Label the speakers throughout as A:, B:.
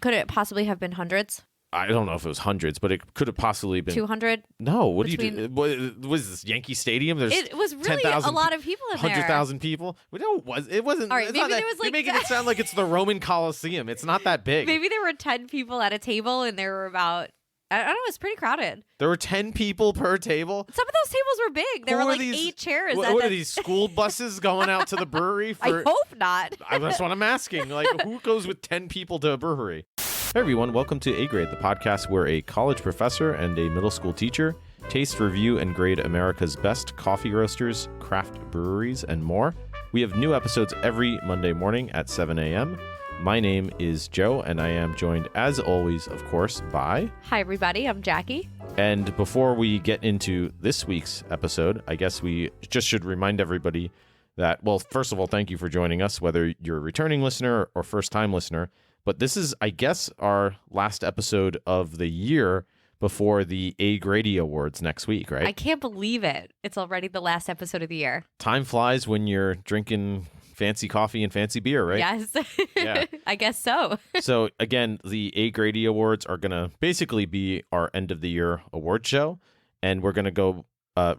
A: Could it possibly have been hundreds?
B: I don't know if it was hundreds, but it could have possibly been
A: 200.
B: No, what do you do? What was this Yankee Stadium? There's
A: it was really
B: 10,000
A: a lot of people in there.
B: 100,000 people. No, it wasn't.
A: All right, maybe there was
B: you're making it sound like it's the Roman Colosseum. It's not that big.
A: Maybe there were 10 people at a table, and there were about, I don't know, it's pretty crowded.
B: There were 10 people per table.
A: Some of those tables were big. There were like 8 chairs.
B: What are these school buses going out to the brewery?
A: I hope not.
B: That's what I'm asking. Like, who goes with 10 people to a brewery? Hey everyone, welcome to A Grade, the podcast where a college professor and a middle school teacher taste, review, and grade America's best coffee roasters, craft breweries, and more. We have new episodes every Monday morning at 7 a.m. My name is Joe, and I am joined, as always, of course, by...
A: Hi everybody, I'm Jackie.
B: And before we get into this week's episode, I guess we just should remind everybody that, well, first of all, thank you for joining us, whether you're a returning listener or first-time listener. But this is, I guess, our last episode of the year before the A Grady Awards next week, right?
A: I can't believe it. It's already the last episode of the year.
B: Time flies when you're drinking fancy coffee and fancy beer, right?
A: Yes.
B: Yeah.
A: I guess so.
B: So, again, the A Grady Awards are going to basically be our end-of-the-year award show. And we're going to go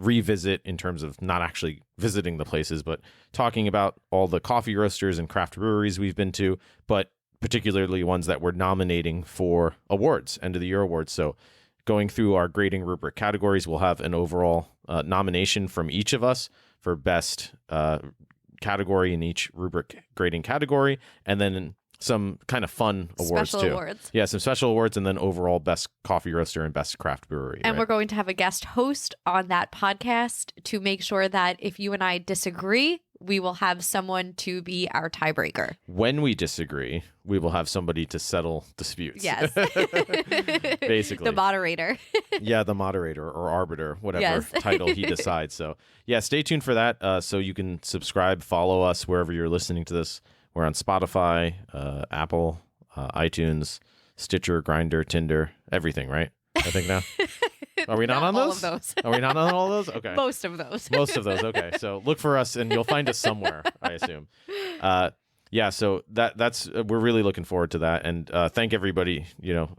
B: revisit in terms of not actually visiting the places, but talking about all the coffee roasters and craft breweries we've been to, but particularly ones that we're nominating for awards, end of the year awards. So going through our grading rubric categories, we'll have an overall nomination from each of us for best category in each rubric grading category, and then some kind of fun awards
A: special
B: too.
A: Awards.
B: Yeah, some special awards, and then overall best coffee roaster and best craft brewery.
A: And
B: right?
A: we're going to have a guest host on that podcast to make sure that if you and I disagree, we will have someone to be our tiebreaker.
B: When we disagree, we will have somebody to settle disputes.
A: Yes.
B: Basically.
A: The moderator.
B: Yeah, the moderator or arbiter, whatever
A: Yes.
B: title he decides. So, yeah, stay tuned for that. So you can subscribe, follow us wherever you're listening to this. We're on Spotify, Apple, iTunes, Stitcher, Grindr, Tinder, everything, right? I think now. Are we not on those?
A: All of those.
B: Are we not on all those? Okay.
A: Most of those.
B: Most of those. Okay. So look for us and you'll find us somewhere, I assume. Yeah. So that's we're really looking forward to that. And thank everybody,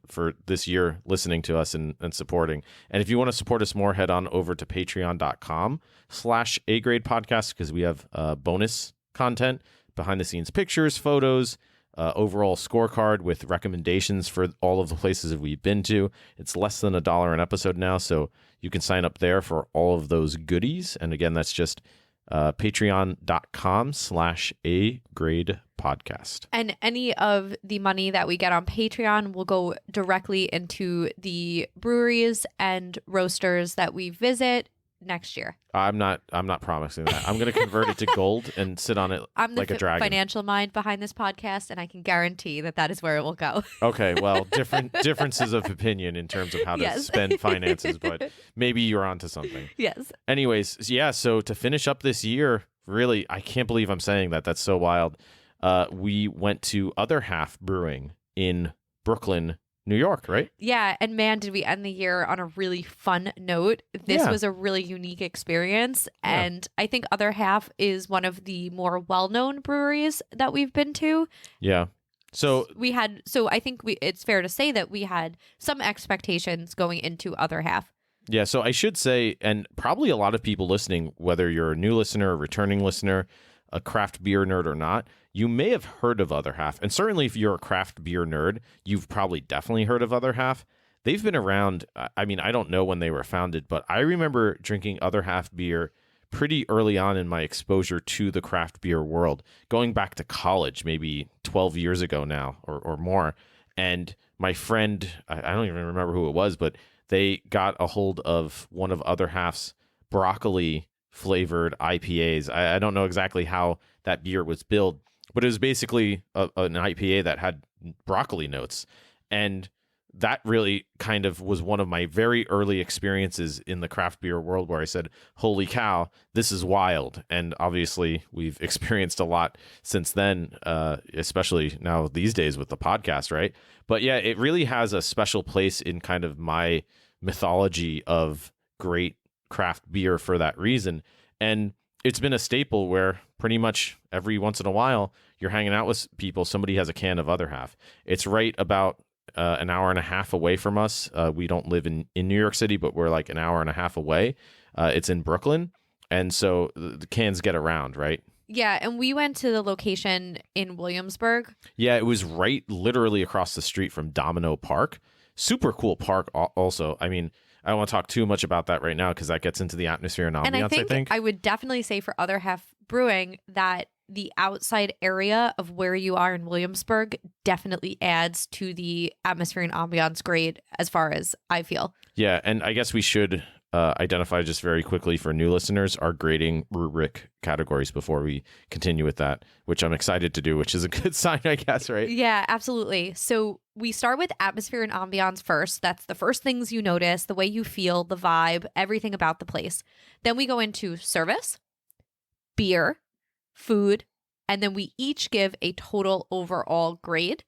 B: for this year listening to us and supporting. And if you want to support us more, head on over to patreon.com/A Grade Podcast, because we have bonus content, behind the scenes pictures, photos, overall scorecard with recommendations for all of the places that we've been to. It's less than $1 an episode now, so you can sign up there for all of those goodies. And again, that's just patreon.com/A Grade Podcast.
A: And any of the money that we get on Patreon will go directly into the breweries and roasters that we visit next year.
B: I'm not promising that. I'm going to convert it to gold and sit on it
A: I'm
B: like a dragon.
A: Financial mind behind this podcast, and I can guarantee that is where it will go.
B: Okay, well, differences of opinion in terms of how to
A: Yes.
B: spend finances, but maybe you're onto something.
A: Yes.
B: Anyways, yeah, so to finish up this year, really, I can't believe I'm saying that. That's so wild. We went to Other Half Brewing in Brooklyn, New York, right?
A: Yeah, and man, did we end the year on a really fun note. This
B: Yeah.
A: was a really unique experience, and I think Other Half is one of the more well-known breweries that we've been to.
B: Yeah. So
A: I think it's fair to say that we had some expectations going into Other Half.
B: yeah, so I should say, and probably a lot of people listening, whether you're a new listener, a returning listener, a craft beer nerd or not, you may have heard of Other Half. And certainly if you're a craft beer nerd, you've probably definitely heard of Other Half. They've been around, I mean, I don't know when they were founded, but I remember drinking Other Half beer pretty early on in my exposure to the craft beer world, going back to college, maybe 12 years ago now or more. And my friend, I don't even remember who it was, but they got a hold of one of Other Half's broccoli flavored IPAs. I don't know exactly how that beer was built, but it was basically an IPA that had broccoli notes. And that really kind of was one of my very early experiences in the craft beer world where I said, holy cow, this is wild. And obviously we've experienced a lot since then, especially now these days with the podcast, right? But yeah, it really has a special place in kind of my mythology of great craft beer for that reason. And it's been a staple where pretty much every once in a while you're hanging out with people, somebody has a can of Other Half. It's right about an hour and a half away from us. We don't live in New York City, but we're like an hour and a half away. It's in Brooklyn. And so the cans get around, right?
A: Yeah, and we went to the location in Williamsburg.
B: Yeah, it was right literally across the street from Domino Park. Super cool park also. I mean, I don't want to talk too much about that right now because that gets into the atmosphere and ambiance,
A: And
B: I think.
A: I would definitely say for Other Half Brewing that the outside area of where you are in Williamsburg definitely adds to the atmosphere and ambiance grade as far as I feel.
B: Yeah, and I guess we should identify just very quickly for new listeners our grading rubric categories before we continue with that, which I'm excited to do, which is a good sign, I guess, right?
A: Yeah, absolutely. So we start with atmosphere and ambiance first. That's the first things you notice, the way you feel, the vibe, everything about the place. Then we go into service, beer, food, and then we each give a total overall grade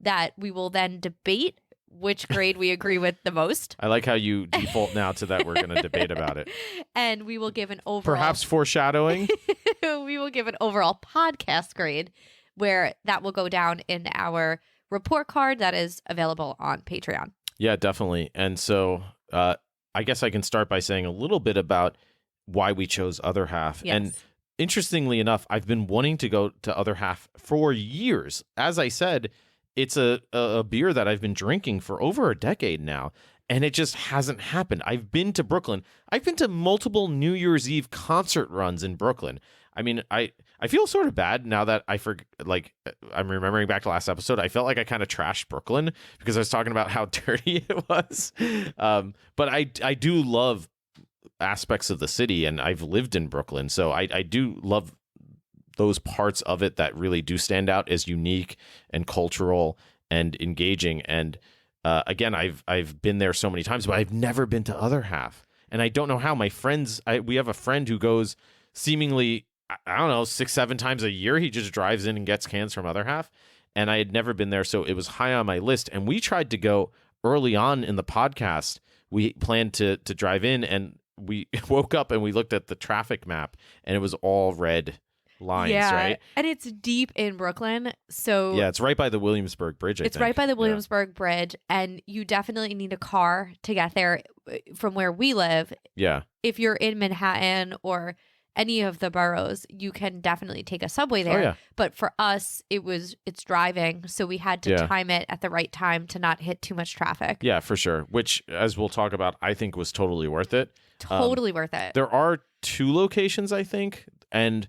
A: that we will then debate which grade we agree with the most.
B: I like how you default now to that we're going to debate about it.
A: And we will give an overall...
B: Perhaps foreshadowing?
A: We will give an overall podcast grade where that will go down in our report card that is available on Patreon.
B: Yeah, definitely. And so I guess I can start by saying a little bit about why we chose Other Half.
A: Yes.
B: And interestingly enough, I've been wanting to go to Other Half for years. As I said, it's a beer that I've been drinking for over a decade now, and it just hasn't happened. I've been to Brooklyn. I've been to multiple New Year's Eve concert runs in Brooklyn. I mean, I feel sort of bad now that I'm remembering back to last episode. I felt like I kind of trashed Brooklyn because I was talking about how dirty it was. But I do love aspects of the city, and I've lived in Brooklyn, so I do love those parts of it that really do stand out as unique and cultural and engaging. And again, I've been there so many times, but I've never been to Other Half, and I don't know how. My friends, we have a friend who goes seemingly, I don't know, 6-7 times a year. He just drives in and gets cans from Other Half, and I had never been there, so it was high on my list. And we tried to go early on in the podcast. We planned to drive in, and we woke up and we looked at the traffic map, and it was all red lines, right?
A: And it's deep in Brooklyn. So
B: yeah, it's right by the Williamsburg Bridge, I
A: it's
B: think.
A: right by the Williamsburg Bridge, and you definitely need a car to get there from where we live.
B: Yeah.
A: If you're in Manhattan or any of the boroughs, you can definitely take a subway there.
B: Oh, yeah.
A: But for us, it's driving, so we had to time it at the right time to not hit too much traffic.
B: Yeah, for sure. Which, as we'll talk about, I think was totally worth it.
A: Totally worth it.
B: There are 2 locations, I think, and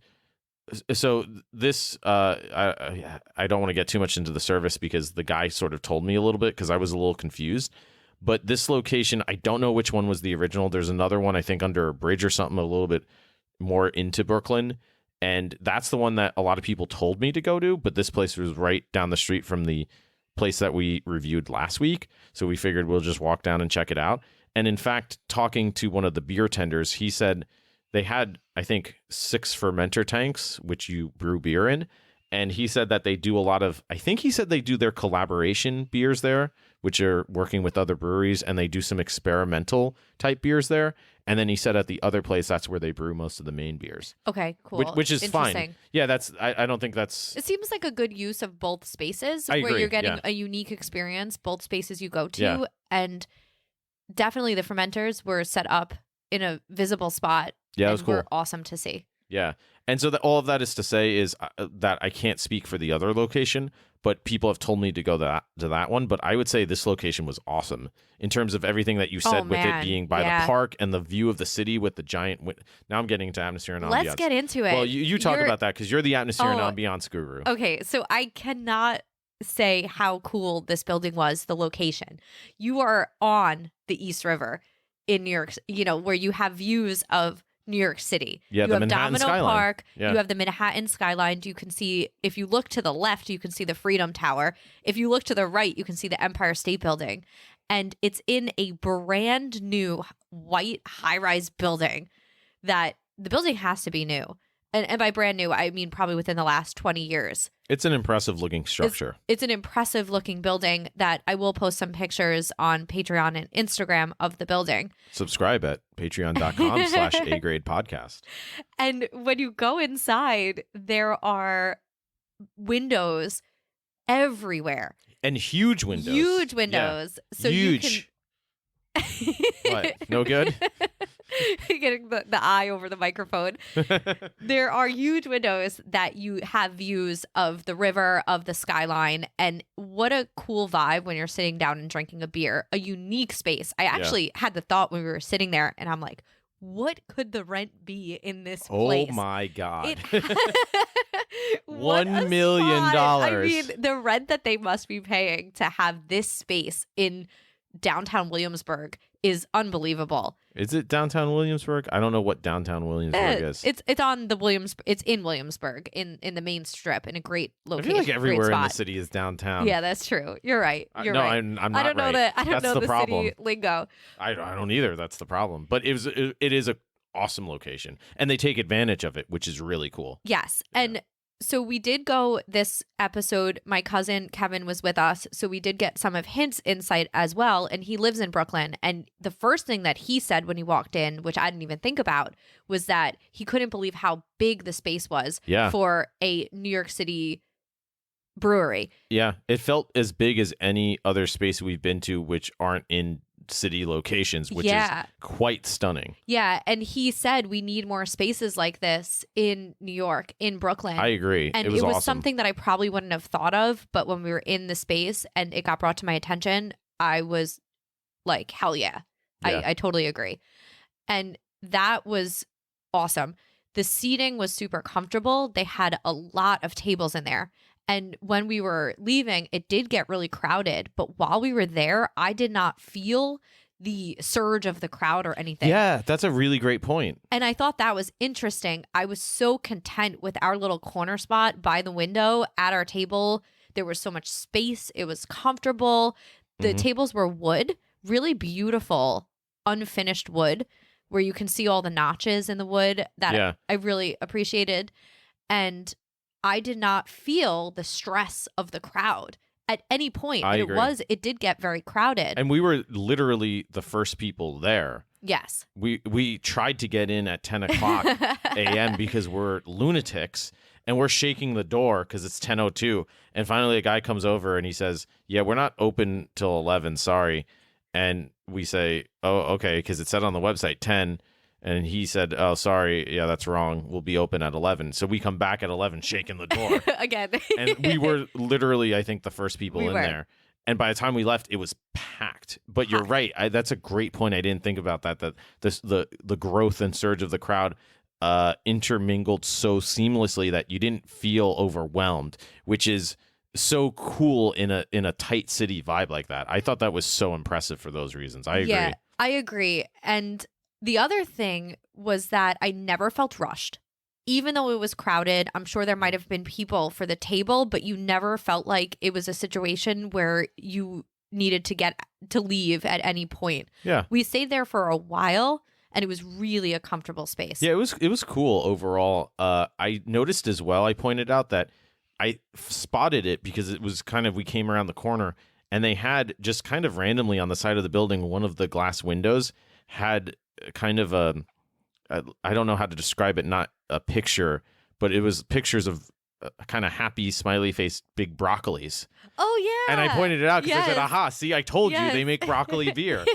B: so this I don't want to get too much into the service because the guy sort of told me a little bit because I was a little confused. But this location, I don't know which one was the original. There's another one, I think, under a bridge or something a little bit more into Brooklyn. And that's the one that a lot of people told me to go to. But this place was right down the street from the place that we reviewed last week. So we figured we'll just walk down and check it out. And in fact, talking to one of the beer tenders, he said they had, I think, 6 fermenter tanks, which you brew beer in. And he said that they do a lot of, I think he said they do their collaboration beers there, which are working with other breweries, and they do some experimental type beers there. And then he said at the other place, that's where they brew most of the main beers.
A: Okay, cool.
B: Which is fine. Yeah, I don't think that's...
A: It seems like a good use of both spaces
B: I
A: where
B: agree,
A: you're getting a unique experience, both spaces you go to. And definitely the fermenters were set up in a visible spot.
B: Yeah, it was cool.
A: Were awesome to see.
B: Yeah. And so all of that is to say is that I can't speak for the other location, but people have told me to go to that one. But I would say this location was awesome in terms of everything that you said with it being by the park and the view of the city with the giant... Now I'm getting into atmosphere and ambiance.
A: Let's get into it.
B: Well, you talk about that because you're the atmosphere and ambiance guru.
A: Okay, so I cannot say how cool this building was, the location. You are on the East River in New York, where you have views of New York City.
B: Yeah,
A: you have
B: Manhattan
A: Domino
B: skyline.
A: Park.
B: Yeah.
A: You have the Manhattan skyline. You can see, if you look to the left, you can see the Freedom Tower. If you look to the right, you can see the Empire State Building. And it's in a brand new white high-rise building that the building has to be new. And by brand new, I mean probably within the last 20 years.
B: It's an impressive looking structure.
A: It's an impressive looking building that I will post some pictures on Patreon and Instagram of the building.
B: Subscribe at patreon.com/A-grade podcast.
A: And when you go inside, there are windows everywhere.
B: And huge windows.
A: Huge windows.
B: Yeah.
A: So
B: huge.
A: you can...
B: What? No good?
A: Getting the eye over the microphone. There are huge windows that you have views of the river, of the skyline, and what a cool vibe when you're sitting down and drinking a beer. A unique space. I actually had the thought when we were sitting there, and I'm like, what could the rent be in this place?
B: Oh my God.
A: What
B: $1
A: a
B: million.
A: spot. I mean, the rent that they must be paying to have this space in downtown Williamsburg is unbelievable.
B: Is it downtown Williamsburg? I don't know what downtown Williamsburg is.
A: It's on the It's in Williamsburg in the main strip in a great location.
B: I feel like everywhere in the
A: spot.
B: city is downtown.
A: Yeah, that's true. You're right. You're right.
B: I'm not
A: I don't know
B: right.
A: I don't
B: That's
A: know the
B: problem.
A: city lingo.
B: I don't either. That's the problem. But it is a awesome location, and they take advantage of it, which is really cool.
A: Yes, and so we did go this episode. My cousin Kevin was with us, so we did get some of his insight as well. And he lives in Brooklyn. And the first thing that he said when he walked in, which I didn't even think about, was that he couldn't believe how big the space was for a New York City brewery.
B: Yeah, it felt as big as any other space we've been to, which aren't in city locations, which is quite stunning.
A: Yeah, and he said we need more spaces like this in New York, in Brooklyn.
B: I agree.
A: And
B: it was awesome.
A: Something that I probably wouldn't have thought of, but when we were in the space and it got brought to my attention, I was like, hell yeah. I totally agree. And that was awesome. The seating was super comfortable. They had a lot of tables in there. And when we were leaving, it did get really crowded. But while we were there, I did not feel the surge of the crowd or anything.
B: Yeah, that's a really great point.
A: And I thought that was interesting. I was so content with our little corner spot by the window at our table. There was so much space. It was comfortable. The tables were wood, really beautiful, unfinished wood, where you can see all the notches in the wood that I really appreciated. And I did not feel the stress of the crowd at any point.
B: I
A: and
B: agree.
A: It did get very crowded.
B: And we were literally the first people there.
A: Yes.
B: We tried to get in at 10 o'clock a.m. because we're lunatics and we're shaking the door because it's 10:02. And finally a guy comes over and he says, yeah, we're not open till 11. Sorry. And we say, oh, okay, because it said on the website 10. And he said, oh, sorry. Yeah, that's wrong. We'll be open at 11. So we come back at 11 shaking the door.
A: Again.
B: And we were literally, I think, the first people in there. And by the time we left, it was packed. But you're right. That's a great point. I didn't think about that the growth and surge of the crowd intermingled so seamlessly that you didn't feel overwhelmed, which is so cool in a tight city vibe like that. I thought that was so impressive for those reasons. I agree.
A: Yeah, I agree. And the other thing was that I never felt rushed. Even though it was crowded, I'm sure there might have been people for the table, but you never felt like it was a situation where you needed to leave at any point.
B: Yeah.
A: We stayed there for a while and it was really a comfortable space.
B: Yeah, it was cool overall. I noticed as well, I pointed out that I spotted it because it was we came around the corner and they had just kind of randomly on the side of the building, one of the glass windows had kind of I don't know how to describe it, not a picture, but it was pictures of kind of happy, smiley face, big broccolis.
A: Oh, yeah.
B: And I pointed it out because I said, aha, see, I told you they make broccoli beer.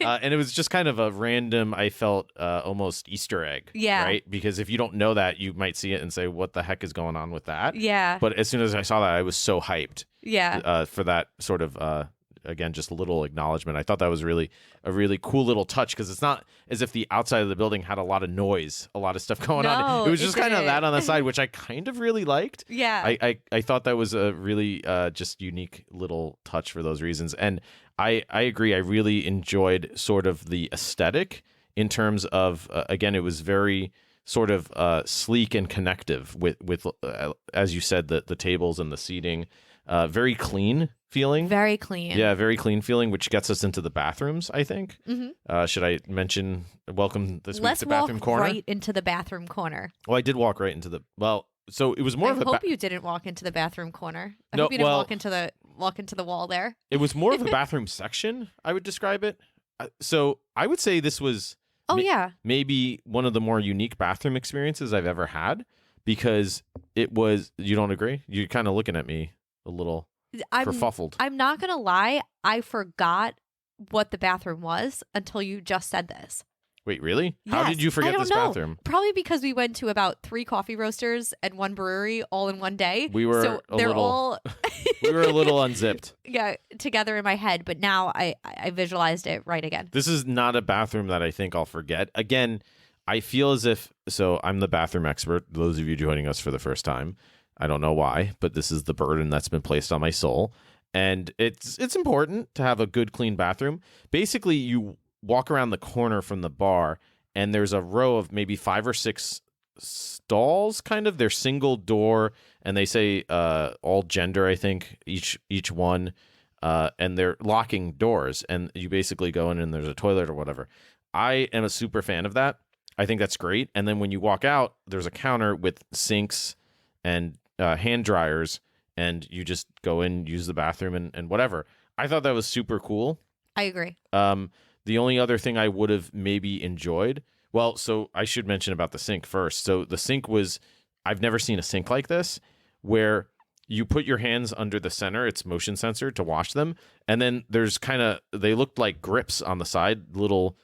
B: And it was just kind of a random, I felt almost Easter egg.
A: Yeah.
B: Right? Because if you don't know that, you might see it and say, what the heck is going on with that?
A: Yeah.
B: But as soon as I saw that, I was so hyped.
A: Yeah.
B: For that sort of again, just a little acknowledgement. I thought that was a really cool little touch because it's not as if the outside of the building had a lot of noise, a lot of stuff going on. It was just kind of that on the side, which I kind of really liked.
A: Yeah.
B: I thought that was a really just unique little touch for those reasons. And I agree. I really enjoyed sort of the aesthetic in terms of, again, it was very sort of sleek and connective with as you said, the tables and the seating. Very clean feeling.
A: Very clean.
B: Yeah, very clean feeling, which gets us into the bathrooms, I think. Should I mention welcome this week to Bathroom Corner?
A: Let's walk right into the bathroom corner.
B: Well, I did walk right into the so it was more of a
A: I hope you didn't walk into the bathroom corner. I
B: No,
A: hope you didn't
B: well,
A: walk into the wall there.
B: It was more of a bathroom section, I would describe it. So I would say this was maybe one of the more unique bathroom experiences I've ever had, because it was, you don't agree? You're kind of looking at me a little kerfuffled.
A: I'm not going to lie. I forgot what the bathroom was until you just said this.
B: Wait, really? How
A: Yes,
B: did you forget
A: I don't
B: this
A: know.
B: bathroom?
A: Probably because we went to about 3 coffee roasters and 1 brewery all in one day.
B: We were
A: all
B: we were a little unzipped.
A: Yeah, together in my head, but now I visualized it right again.
B: This is not a bathroom that I think I'll forget. Again, I feel as if, so I'm the bathroom expert. Those of you joining us for the first time, I don't know why, but this is the burden that's been placed on my soul. And it's important to have a good, clean bathroom. Basically, you walk around the corner from the bar, and there's a row of maybe 5 or 6 stalls, kind of. They're single door, and they say all gender, I think, each one. And they're locking doors, and you basically go in and there's a toilet or whatever. I am a super fan of that. I think that's great. And then when you walk out, there's a counter with sinks and hand dryers, and you just go in, use the bathroom, and whatever. I thought that was super cool.
A: I agree.
B: The only other thing I would have maybe enjoyed, well, so I should mention about the sink first. So the sink was, I've never seen a sink like this, where you put your hands under the center, it's motion sensor to wash them, and then there's they looked like grips on the side, little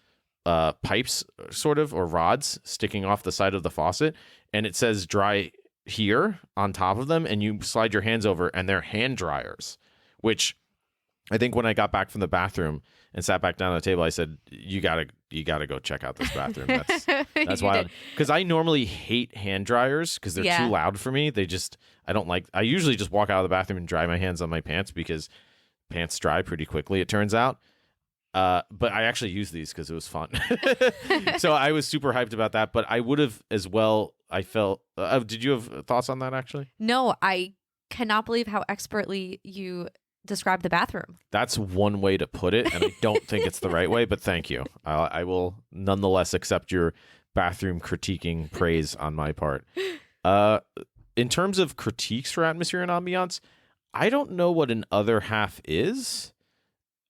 B: pipes sort of, or rods sticking off the side of the faucet, and it says dry here on top of them, and you slide your hands over, and they're hand dryers, which I think when I got back from the bathroom and sat back down at the table, I said, you gotta go check out this bathroom. That's wild. Because I normally hate hand dryers because they're too loud for me. I usually just walk out of the bathroom and dry my hands on my pants, because pants dry pretty quickly, it turns out. But I actually used these because it was fun. So I was super hyped about that. But I would have as well, I felt, did you have thoughts on that actually?
A: No, I cannot believe how expertly you describe the bathroom.
B: That's one way to put it, and I don't think it's the right way, but thank you. I will nonetheless accept your bathroom critiquing praise on my part. In terms of critiques for atmosphere and ambiance, I don't know what an other half is,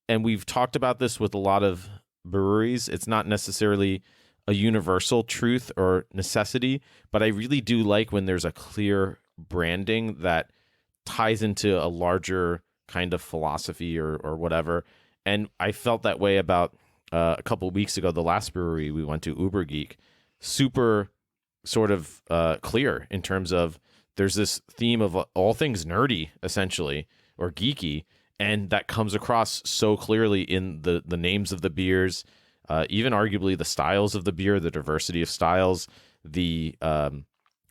B: and we've talked about this with a lot of breweries. It's not necessarily a universal truth or necessity, but I really do like when there's a clear branding that ties into a larger kind of philosophy or whatever. And I felt that way about a couple of weeks ago, the last brewery we went to, Uber Geek. Super sort of clear in terms of there's this theme of all things nerdy, essentially, or geeky, and that comes across so clearly in the names of the beers, even arguably the styles of the beer, the diversity of styles, the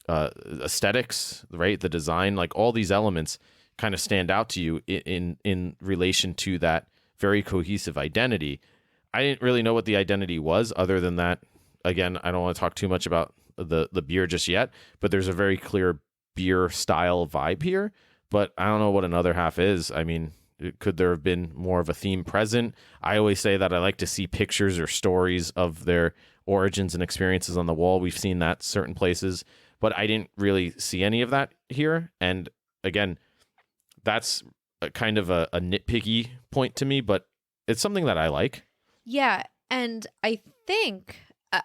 B: aesthetics, right? The design, like all these elements kind of stand out to you in relation to that very cohesive identity. I didn't really know what the identity was, other than that. Again, I don't want to talk too much about the beer just yet, but there's a very clear beer style vibe here. But I don't know what another half is. I mean, could there have been more of a theme present? I always say that I like to see pictures or stories of their origins and experiences on the wall. We've seen that certain places, but I didn't really see any of that here. And again, that's a kind of a nitpicky point to me, but it's something that I like.
A: Yeah, and I think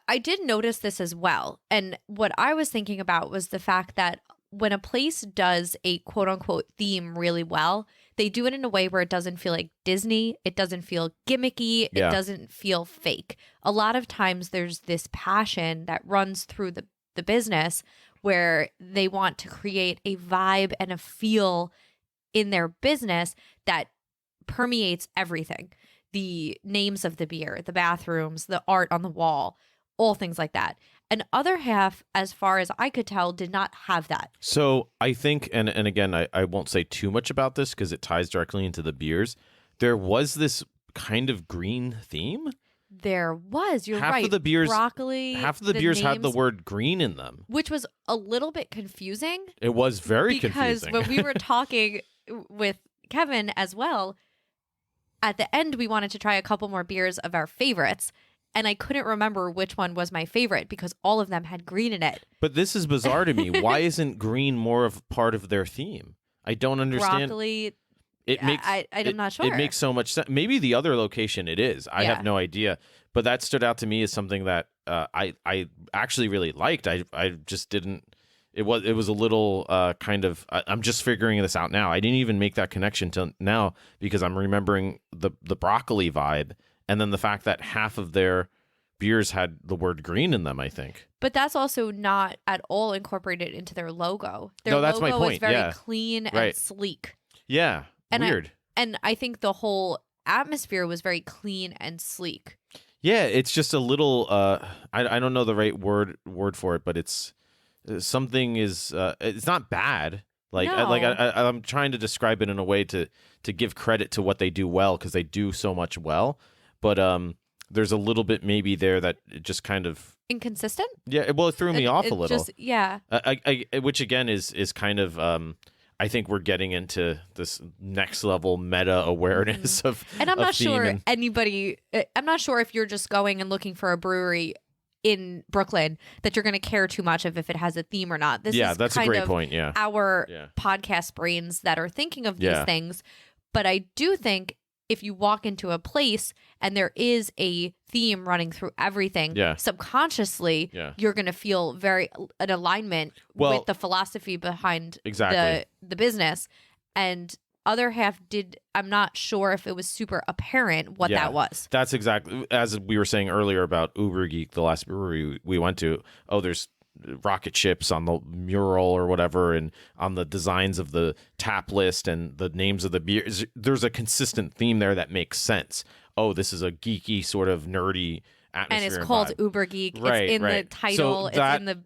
A: I did notice this as well. And what I was thinking about was the fact that when a place does a quote unquote theme really well, they do it in a way where it doesn't feel like Disney. It doesn't feel gimmicky.
B: Yeah.
A: It doesn't feel fake. A lot of times there's this passion that runs through the business where they want to create a vibe and a feel in their business that permeates everything. The names of the beer, the bathrooms, the art on the wall, all things like that. And Other Half, as far as I could tell, did not have that.
B: So I think, and again, I won't say too much about this because it ties directly into the beers. There was this kind of green theme.
A: There was. You're right.
B: Half of the beers,
A: broccoli.
B: half of the beers had the word green in them,
A: which was a little bit confusing.
B: It was very
A: because
B: confusing.
A: when we were talking with Kevin as well, at the end, we wanted to try a couple more beers of our favorites. And I couldn't remember which one was my favorite because all of them had green in it.
B: But this is bizarre to me. Why isn't green more of part of their theme? I don't understand.
A: Broccoli.
B: I'm
A: not sure.
B: It makes so much sense. Maybe the other location it is. I have no idea. But that stood out to me as something that I actually really liked. I just didn't. It was a little kind of. I'm just figuring this out now. I didn't even make that connection till now because I'm remembering the broccoli vibe, and then the fact that half of their beers had the word green in them. I think.
A: But that's also not at all incorporated into their logo. Their
B: that's
A: logo
B: my point.
A: is very clean and sleek.
B: Yeah.
A: And
B: weird.
A: And I think the whole atmosphere was very clean and sleek.
B: Yeah, it's just a little. I don't know the right word for it, but it's. Something is it's not bad I'm trying to describe it in a way to give credit to what they do well because they do so much well, but there's a little bit maybe there that it just kind of
A: inconsistent.
B: It threw me off a little.
A: Just, yeah.
B: Which again is kind of I think we're getting into this next level meta awareness of
A: and I'm not sure I'm not sure if you're just going and looking for a brewery in Brooklyn that you're going to care too much of if it has a theme or not. This is
B: that's
A: kind
B: a great
A: of
B: point. Yeah,
A: our podcast brains that are thinking of these things. But I do think if you walk into a place and there is a theme running through everything, subconsciously you're going to feel an alignment with the philosophy behind the business. And Other Half I'm not sure if it was super apparent what that was.
B: That's exactly, as we were saying earlier about Uber Geek, the last brewery we went to. Oh, there's rocket ships on the mural or whatever, and on the designs of the tap list and the names of the beers. There's a consistent theme there that makes sense. Oh, this is a geeky sort of nerdy atmosphere.
A: And it's called
B: vibe.
A: Uber Geek. It's in the title.
B: So
A: it's in the...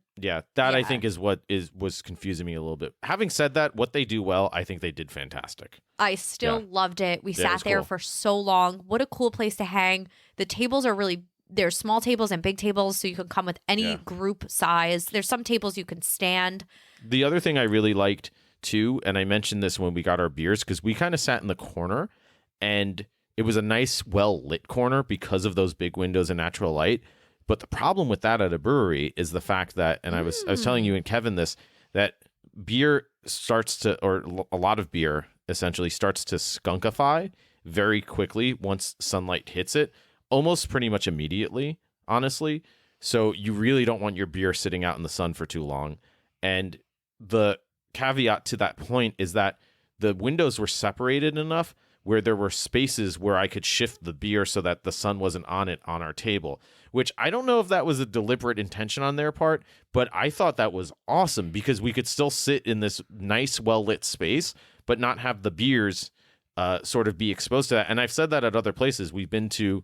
B: I think is what was confusing me a little bit. Having said that, what they do well, I think they did fantastic.
A: I still loved it. We sat there for so long. What a cool place to hang. The tables are there's small tables and big tables, so you can come with any group size. There's some tables you can stand.
B: The other thing I really liked too, and I mentioned this when we got our beers, because we kind of sat in the corner, and it was a nice, well-lit corner because of those big windows and natural light. But the problem with that at a brewery is the fact that, and I was telling you and Kevin this, that beer starts to, or a lot of beer essentially starts to skunkify very quickly once sunlight hits it, almost pretty much immediately, honestly. So you really don't want your beer sitting out in the sun for too long. And the caveat to that point is that the windows were separated enough where there were spaces where I could shift the beer so that the sun wasn't on it on our table, which I don't know if that was a deliberate intention on their part, but I thought that was awesome because we could still sit in this nice, well-lit space, but not have the beers sort of be exposed to that. And I've said that at other places. We've been to,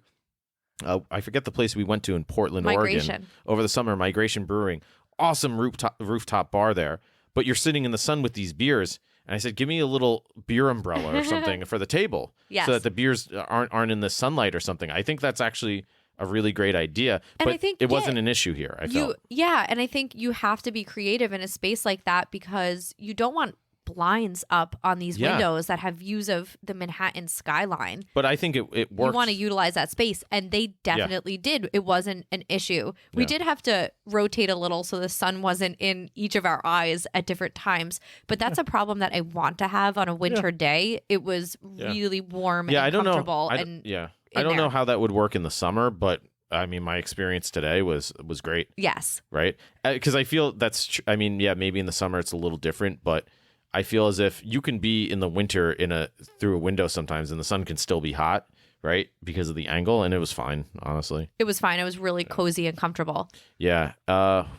B: I forget the place we went to in Portland, Oregon, over the summer, Migration Brewing. Awesome rooftop bar there, but you're sitting in the sun with these beers. And I said, give me a little beer umbrella or something for the table so that the beers aren't in the sunlight or something. I think that's actually a really great idea. And but I think, it wasn't an issue here, I felt.
A: Yeah, and I think you have to be creative in a space like that because you don't want blinds up on these windows that have views of the Manhattan skyline.
B: But I think it worked.
A: You want to utilize that space, and they definitely did. It wasn't an issue. We did have to rotate a little so the sun wasn't in each of our eyes at different times, but that's a problem that I want to have on a winter day. It was really warm and comfortable. I don't know how that would work in the summer, but I mean, my experience today was great. Yes.
B: Right? Because I feel maybe in the summer it's a little different, but I feel as if you can be in the winter through a window sometimes and the sun can still be hot, right? Because of the angle. And it was fine, honestly.
A: It was fine. It was really cozy and comfortable.
B: Yeah.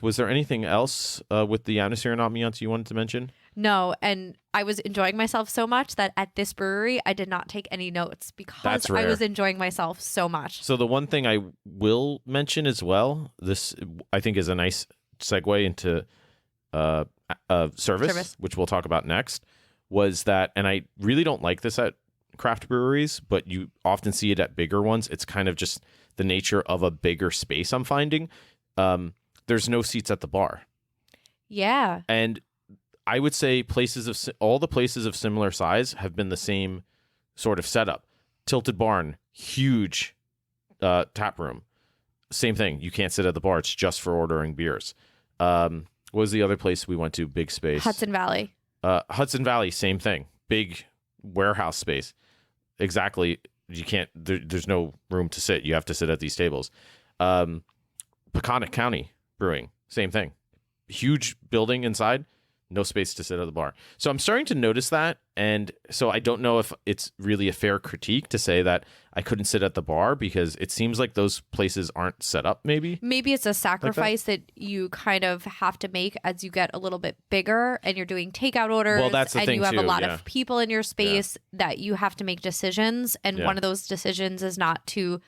B: Was there anything else with the atmosphere and ambiance you wanted to mention?
A: No. And I was enjoying myself so much that at this brewery, I did not take any notes because I was enjoying myself so much.
B: So the one thing I will mention as well, this I think is a nice segue into service, which we'll talk about next, was that, and I really don't like this at craft breweries, but you often see it at bigger ones. It's kind of just the nature of a bigger space, I'm finding. There's no seats at the bar.
A: Yeah.
B: And I would say all the places of similar size have been the same sort of setup. Tilted Barn, huge tap room. Same thing. You can't sit at the bar. It's just for ordering beers. What was the other place we went to? Big space.
A: Hudson Valley.
B: Hudson Valley, same thing. Big warehouse space. Exactly. You can't. There's no room to sit. You have to sit at these tables. Peconic County Brewing, same thing. Huge building inside. No space to sit at the bar. So I'm starting to notice that. And so I don't know if it's really a fair critique to say that I couldn't sit at the bar because it seems like those places aren't set up maybe.
A: Maybe it's a sacrifice that you kind of have to make as you get a little bit bigger and you're doing takeout orders.
B: Well, that's the
A: and
B: thing
A: you have
B: too,
A: a lot
B: yeah.
A: of people in your space that you have to make decisions. And
B: Yeah.
A: one of those decisions is not to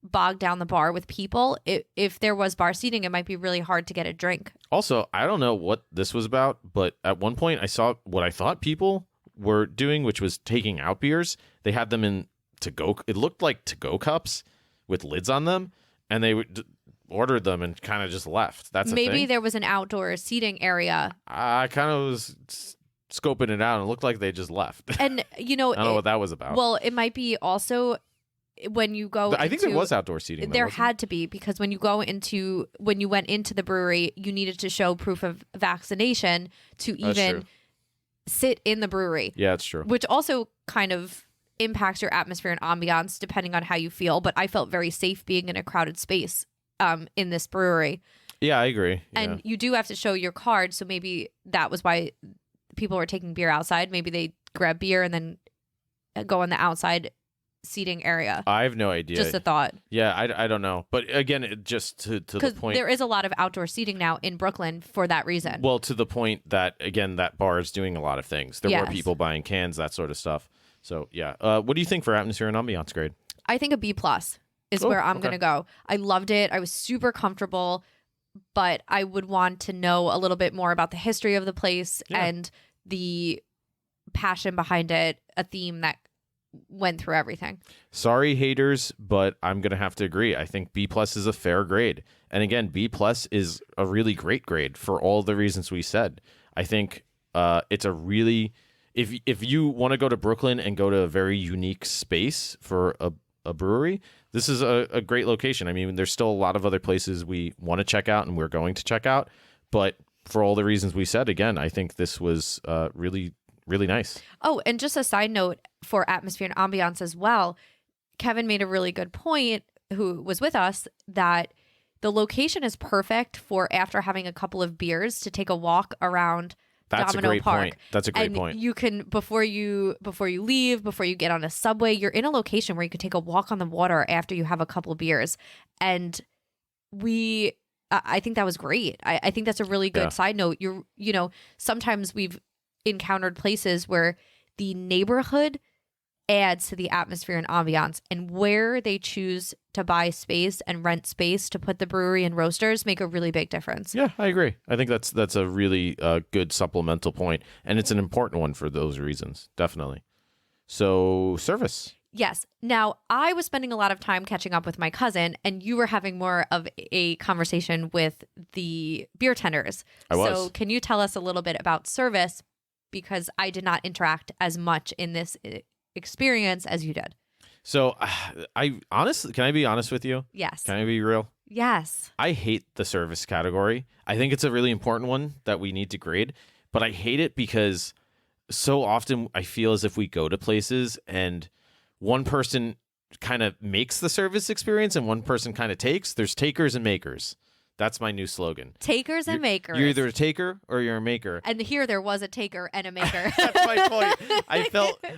A: bog down the bar with people. If there was bar seating, it might be really hard to get a drink.
B: Also, I don't know what this was about, but at one point I saw what I thought people were doing, which was taking out beers. They had them in to-go. It looked like to-go cups with lids on them, and they would ordered them and kind of just left. That's
A: Maybe
B: a thing.
A: there was an outdoor seating area.
B: I kind of was scoping it out, and it looked like they just left.
A: And,
B: I don't know what that was about.
A: Well, it might be also when you go
B: I think there was outdoor seating.
A: There
B: wasn't
A: had to be, because when you went into the brewery, you needed to show proof of vaccination to
B: That's
A: even
B: true.
A: sit in the brewery,
B: Yeah, it's true.
A: which also kind of impacts your atmosphere and ambiance depending on how you feel. But I felt very safe being in a crowded space in this brewery.
B: Yeah, I agree.
A: And you do have to show your card. So maybe that was why people were taking beer outside. Maybe they grab beer and then go on the outside seating area.
B: I have no idea.
A: Just a thought.
B: Yeah, I don't know. But again, just to the
A: Because
B: point.
A: there is a lot of outdoor seating now in Brooklyn for that reason.
B: Well, to the point that, again, that bar is doing a lot of things. There were
A: Yes.
B: people buying cans, that sort of stuff. So, yeah. What do you think for atmosphere and ambiance grade?
A: I think a B+ is
B: Oh,
A: where I'm
B: okay.
A: going to go. I loved it. I was super comfortable, but I would want to know a little bit more about the history of the place
B: Yeah.
A: and the passion behind it, a theme that went through everything.
B: Sorry, haters, but I'm going to have to agree. I think B+ is a fair grade. And again, B+ is a really great grade for all the reasons we said. I think it's a really... If you want to go to Brooklyn and go to a very unique space for a brewery, this is a great location. I mean, there's still a lot of other places we want to check out and we're going to check out. But for all the reasons we said, again, I think this was really, really nice.
A: Oh, and just a side note for atmosphere and ambiance as well, Kevin made a really good point, who was with us, that the location is perfect for after having a couple of beers to take a walk around
B: That's
A: Domino
B: a great
A: Park.
B: point. That's a great
A: And
B: point.
A: you can, before you leave, before you get on a subway, you're in a location where you can take a walk on the water after you have a couple beers. And I think that was great. I think that's a really good
B: Yeah.
A: side note. Sometimes we've encountered places where the neighborhood adds to the atmosphere and ambiance, and where they choose to buy space and rent space to put the brewery and roasters make a really big difference.
B: Yeah, I agree. I think that's a really good supplemental point, and it's an important one for those reasons, definitely. So, service.
A: Yes. Now, I was spending a lot of time catching up with my cousin, and you were having more of a conversation with the beer tenders.
B: I was.
A: So can you tell us a little bit about service? Because I did not interact as much in this experience as you did.
B: So, I honestly, can I be honest with you?
A: Yes.
B: Can I be real?
A: Yes.
B: I hate the service category. I think it's a really important one that we need to grade, but I hate it because so often I feel as if we go to places and one person kind of makes the service experience and one person kind of takes. There's takers and makers. That's my new slogan.
A: Takers and makers.
B: You're either a taker or you're a maker.
A: And here there was a taker and a maker.
B: That's my point.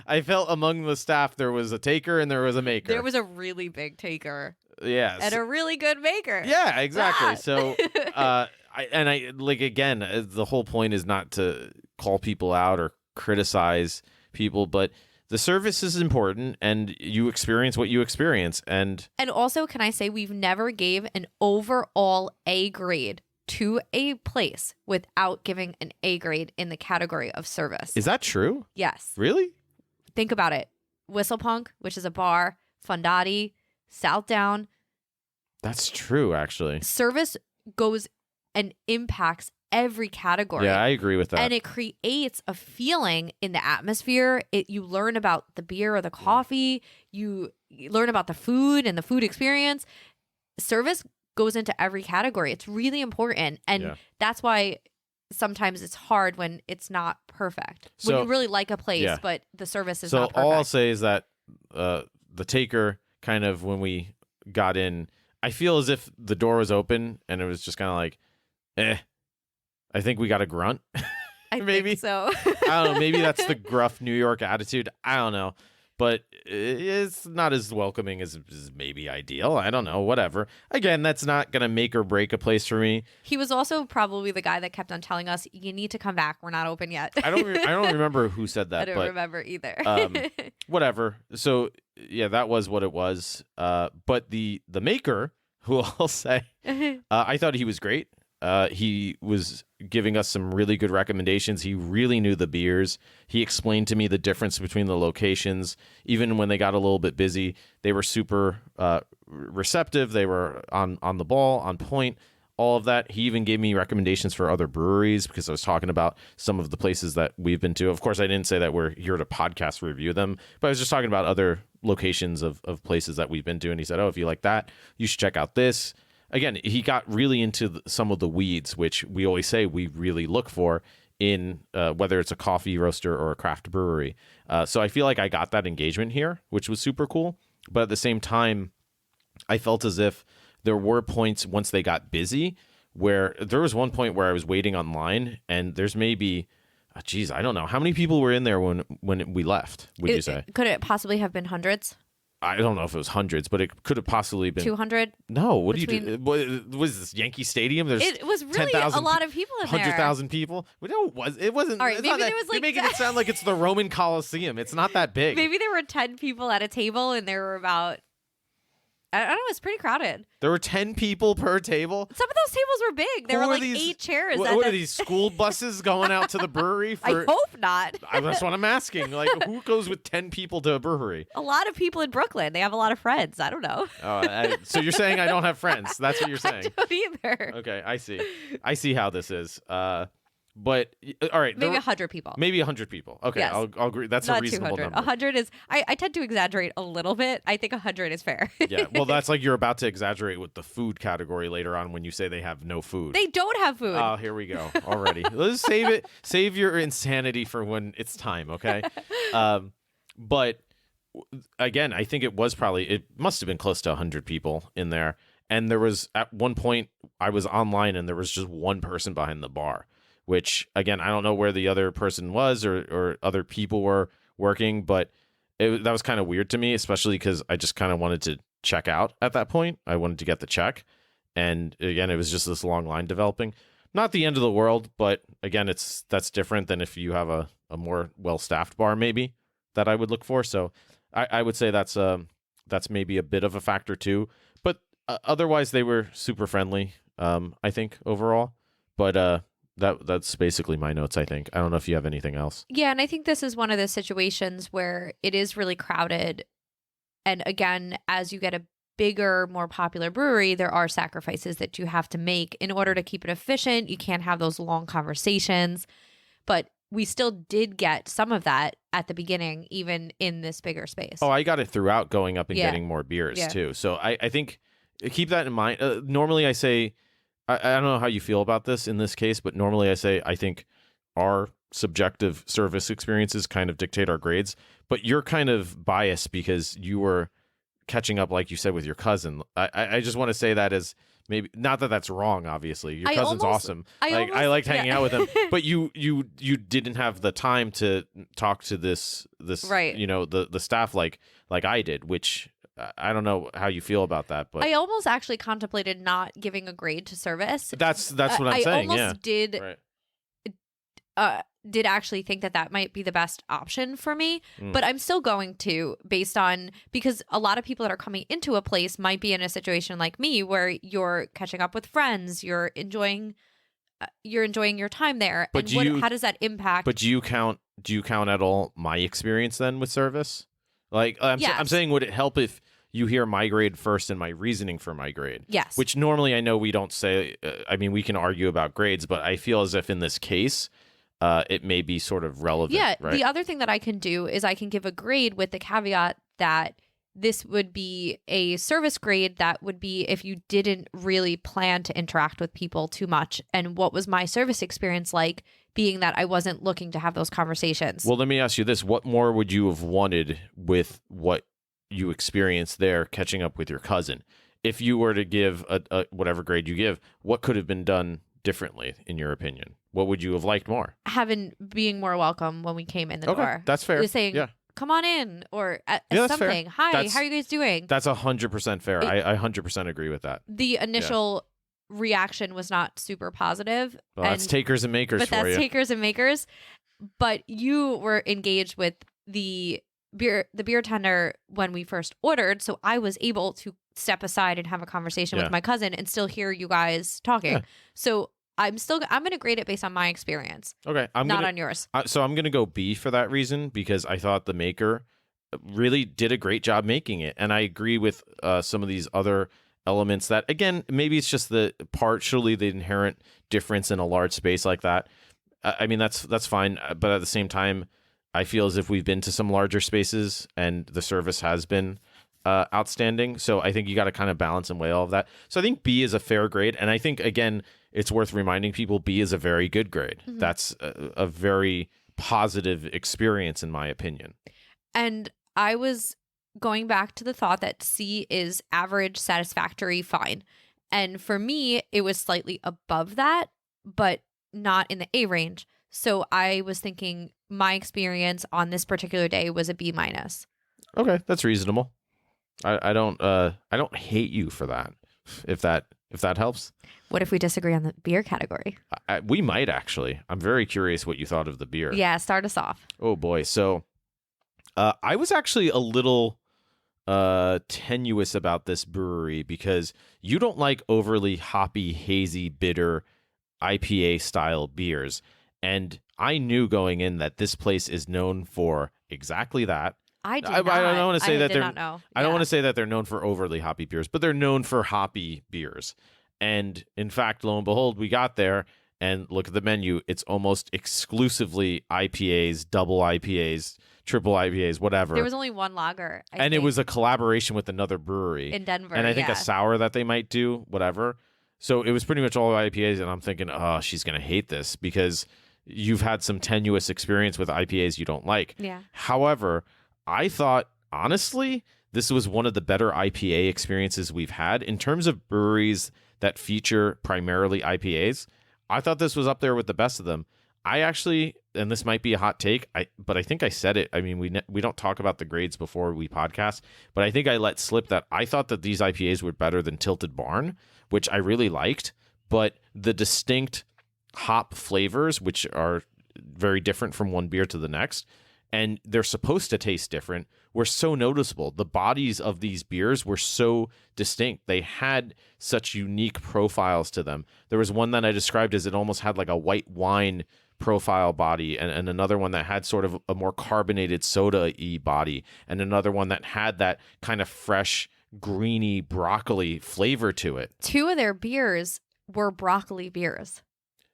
B: I felt among the staff there was a taker and there was a maker.
A: There was a really big taker
B: yes.
A: and a really good maker.
B: Yeah, exactly.
A: Ah.
B: So, I like, again, the whole point is not to call people out or criticize people, but the service is important, and you experience what you experience. And
A: also, can I say we've never gave an overall A grade to a place without giving an A grade in the category of service.
B: is that true?
A: Yes.
B: Really?
A: Think about it. Whistlepunk, which is a bar, Fondati, Southdown.
B: That's true, actually.
A: Service goes and impacts every category.
B: Yeah, I agree with that.
A: And it creates a feeling in the atmosphere. You learn about the beer or the coffee. You learn about the food and the food experience. Service goes into every category. It's really important. And that's why sometimes it's hard when it's not perfect. When you really like a place, but the service is not perfect.
B: So all I'll say is that the taker kind of, when we got in, I feel as if the door was open and it was just kind of like, I think we got a grunt.
A: I
B: maybe
A: think so.
B: I don't know. Maybe that's the gruff New York attitude. I don't know. But it's not as welcoming as maybe ideal. I don't know. Whatever. Again, that's not going to make or break a place for me.
A: He was also probably the guy that kept on telling us, you need to come back. We're not open yet.
B: I don't remember who said that.
A: I don't remember either.
B: Whatever. So, yeah, that was what it was. But the maker, who I'll say, I thought he was great. He was giving us some really good recommendations. He really knew the beers. He explained to me the difference between the locations. Even when they got a little bit busy, they were super receptive. They were on the ball, on point, all of that. He even gave me recommendations for other breweries because I was talking about some of the places that we've been to. Of course, I didn't say that we're here to podcast review them, but I was just talking about other locations of places that we've been to. And he said, oh, if you like that, you should check out this. Again, he got really into some of the weeds, which we always say we really look for in whether it's a coffee roaster or a craft brewery. So I feel like I got that engagement here, which was super cool. But at the same time, I felt as if there were points once they got busy where there was one point where I was waiting online and there's maybe, I don't know. How many people were in there when we left, would you say?
A: Could it possibly have been hundreds?
B: I don't know if it was hundreds, but it could have possibly been
A: 200.
B: No, what do you do? What was this Yankee Stadium? There's
A: it was really
B: 10,000
A: a lot of people in there.
B: 100,000 people. No, it wasn't.
A: All right, maybe there was
B: you're making it sound like it's the Roman Colosseum. It's not that big.
A: Maybe there were 10 people at a table, and there were about. I don't know. It's pretty crowded.
B: There were 10 people per table.
A: Some of those tables were big. There were like 8 chairs.
B: What are these school buses going out to the brewery?
A: I hope not.
B: That's what I'm asking. Like, who goes with 10 people to a brewery?
A: A lot of people in Brooklyn. They have a lot of friends. I don't know.
B: So you're saying I don't have friends? That's what you're saying?
A: I don't either.
B: Okay, I see. I see how this is. But all right,
A: maybe 100 people.
B: Maybe 100 people. Okay, yes. I'll agree. That's
A: not
B: a reasonable
A: 200.
B: number.
A: 100 is. I tend to exaggerate a little bit. I think 100 is fair.
B: Yeah. Well, that's like you're about to exaggerate with the food category later on when you say they have no food.
A: They don't have food.
B: Oh, here we go already. Let's save it. Save your insanity for when it's time. Okay. But again, I think it must have been close to 100 people in there, and there was at one point I was online and there was just one person behind the bar. Which, again, I don't know where the other person was or other people were working, but that was kind of weird to me, especially because I just kind of wanted to check out at that point. I wanted to get the check. And again, it was just this long line developing. Not the end of the world, but again, that's different than if you have a more well-staffed bar, maybe, that I would look for. So I would say that's maybe a bit of a factor too. But otherwise, they were super friendly, I think, overall. But that's basically my notes, I think. I don't know if you have anything else.
A: Yeah, and I think this is one of the situations where it is really crowded. And again, as you get a bigger, more popular brewery, there are sacrifices that you have to make in order to keep it efficient. You can't have those long conversations. But we still did get some of that at the beginning, even in this bigger space.
B: Oh, I got it throughout going up and getting more beers, too. So I think keep that in mind. Normally I say, I don't know how you feel about this in this case, but normally I say I think our subjective service experiences kind of dictate our grades. But you're kind of biased because you were catching up, like you said, with your cousin. I just want to say that as maybe not that that's wrong. Obviously, your cousin's awesome. I liked hanging out with him, but you didn't have the time to talk to this
A: right.
B: The staff like I did, which. I don't know how you feel about that, but
A: I almost actually contemplated not giving a grade to service.
B: That's what I'm saying.
A: I almost did actually think that might be the best option for me, but I'm still going to because a lot of people that are coming into a place might be in a situation like me where you're catching up with friends, you're enjoying your time there.
B: But
A: how does that impact?
B: But do you count at all my experience then with service? Like I'm saying, would it help if you hear my grade first and my reasoning for my grade.
A: Yes.
B: Which normally I know we don't say. I mean, we can argue about grades, but I feel as if in this case, it may be sort of relevant.
A: Yeah.
B: Right?
A: The other thing that I can do is I can give a grade with the caveat that this would be a service grade that would be if you didn't really plan to interact with people too much. And what was my service experience like, being that I wasn't looking to have those conversations?
B: Well, let me ask you this. What more would you have wanted with what you experienced there catching up with your cousin? If you were to give a whatever grade you give, what could have been done differently, in your opinion? What would you have liked more?
A: Being more welcome when we came in the door.
B: That's fair.
A: Just saying,
B: yeah.
A: come on in, or
B: that's
A: something.
B: fair.
A: Hi, how are you guys doing?
B: That's 100% fair. I 100% agree with that.
A: The initial reaction was not super positive.
B: Well, that's takers and makers
A: but
B: for
A: that's
B: you.
A: takers and makers. But you were engaged with the beer tender when we first ordered, so I was able to step aside and have a conversation with my cousin and still hear you guys talking.
B: Yeah.
A: So I'm going to grade it based on my experience.
B: Okay,
A: not on yours.
B: So I'm going to go B for that reason, because I thought the maker really did a great job making it, and I agree with some of these other elements that, again, maybe it's just partially the inherent difference in a large space like that. I mean, that's fine, but at the same time, I feel as if we've been to some larger spaces and the service has been outstanding. So I think you got to kind of balance and weigh all of that. So I think B is a fair grade, and I think, again, it's worth reminding people B is a very good grade. Mm-hmm. That's a very positive experience, in my opinion.
A: And I was going back to the thought that C is average, satisfactory, fine. And for me, it was slightly above that, but not in the A range. So I was thinking my experience on this particular day was a B minus.
B: Okay, that's reasonable. I don't hate you for that. If that helps.
A: What if we disagree on the beer category?
B: We might, actually. I'm very curious what you thought of the beer.
A: Yeah, start us off.
B: Oh boy. So I was actually a little tenuous about this brewery, because you don't like overly hoppy, hazy, bitter IPA style beers. And I knew going in that this place is known for exactly that.
A: I don't
B: want to say that they're.
A: Know.
B: I don't want to say that they're known for overly hoppy beers, but they're known for hoppy beers. And in fact, lo and behold, we got there and look at the menu. It's almost exclusively IPAs, double IPAs, triple IPAs, whatever.
A: There was only one lager, I think.
B: It was a collaboration with another brewery
A: in Denver,
B: and I think a sour that they might do, whatever. So it was pretty much all IPAs, and I'm thinking, oh, she's gonna hate this because you've had some tenuous experience with IPAs you don't like.
A: Yeah.
B: However, I thought, honestly, this was one of the better IPA experiences we've had in terms of breweries that feature primarily IPAs. I thought this was up there with the best of them. I actually, and this might be a hot take, but I think I said it. I mean, we don't talk about the grades before we podcast, but I think I let slip that I thought that these IPAs were better than Tilted Barn, which I really liked. But the distinct hop flavors, which are very different from one beer to the next, and they're supposed to taste different, were so noticeable. The bodies of these beers were so distinct. They had such unique profiles to them. There was one that I described as it almost had like a white wine profile body, and another one that had sort of a more carbonated soda-y body, and another one that had that kind of fresh, greeny broccoli flavor to it.
A: Two of their beers were broccoli beers.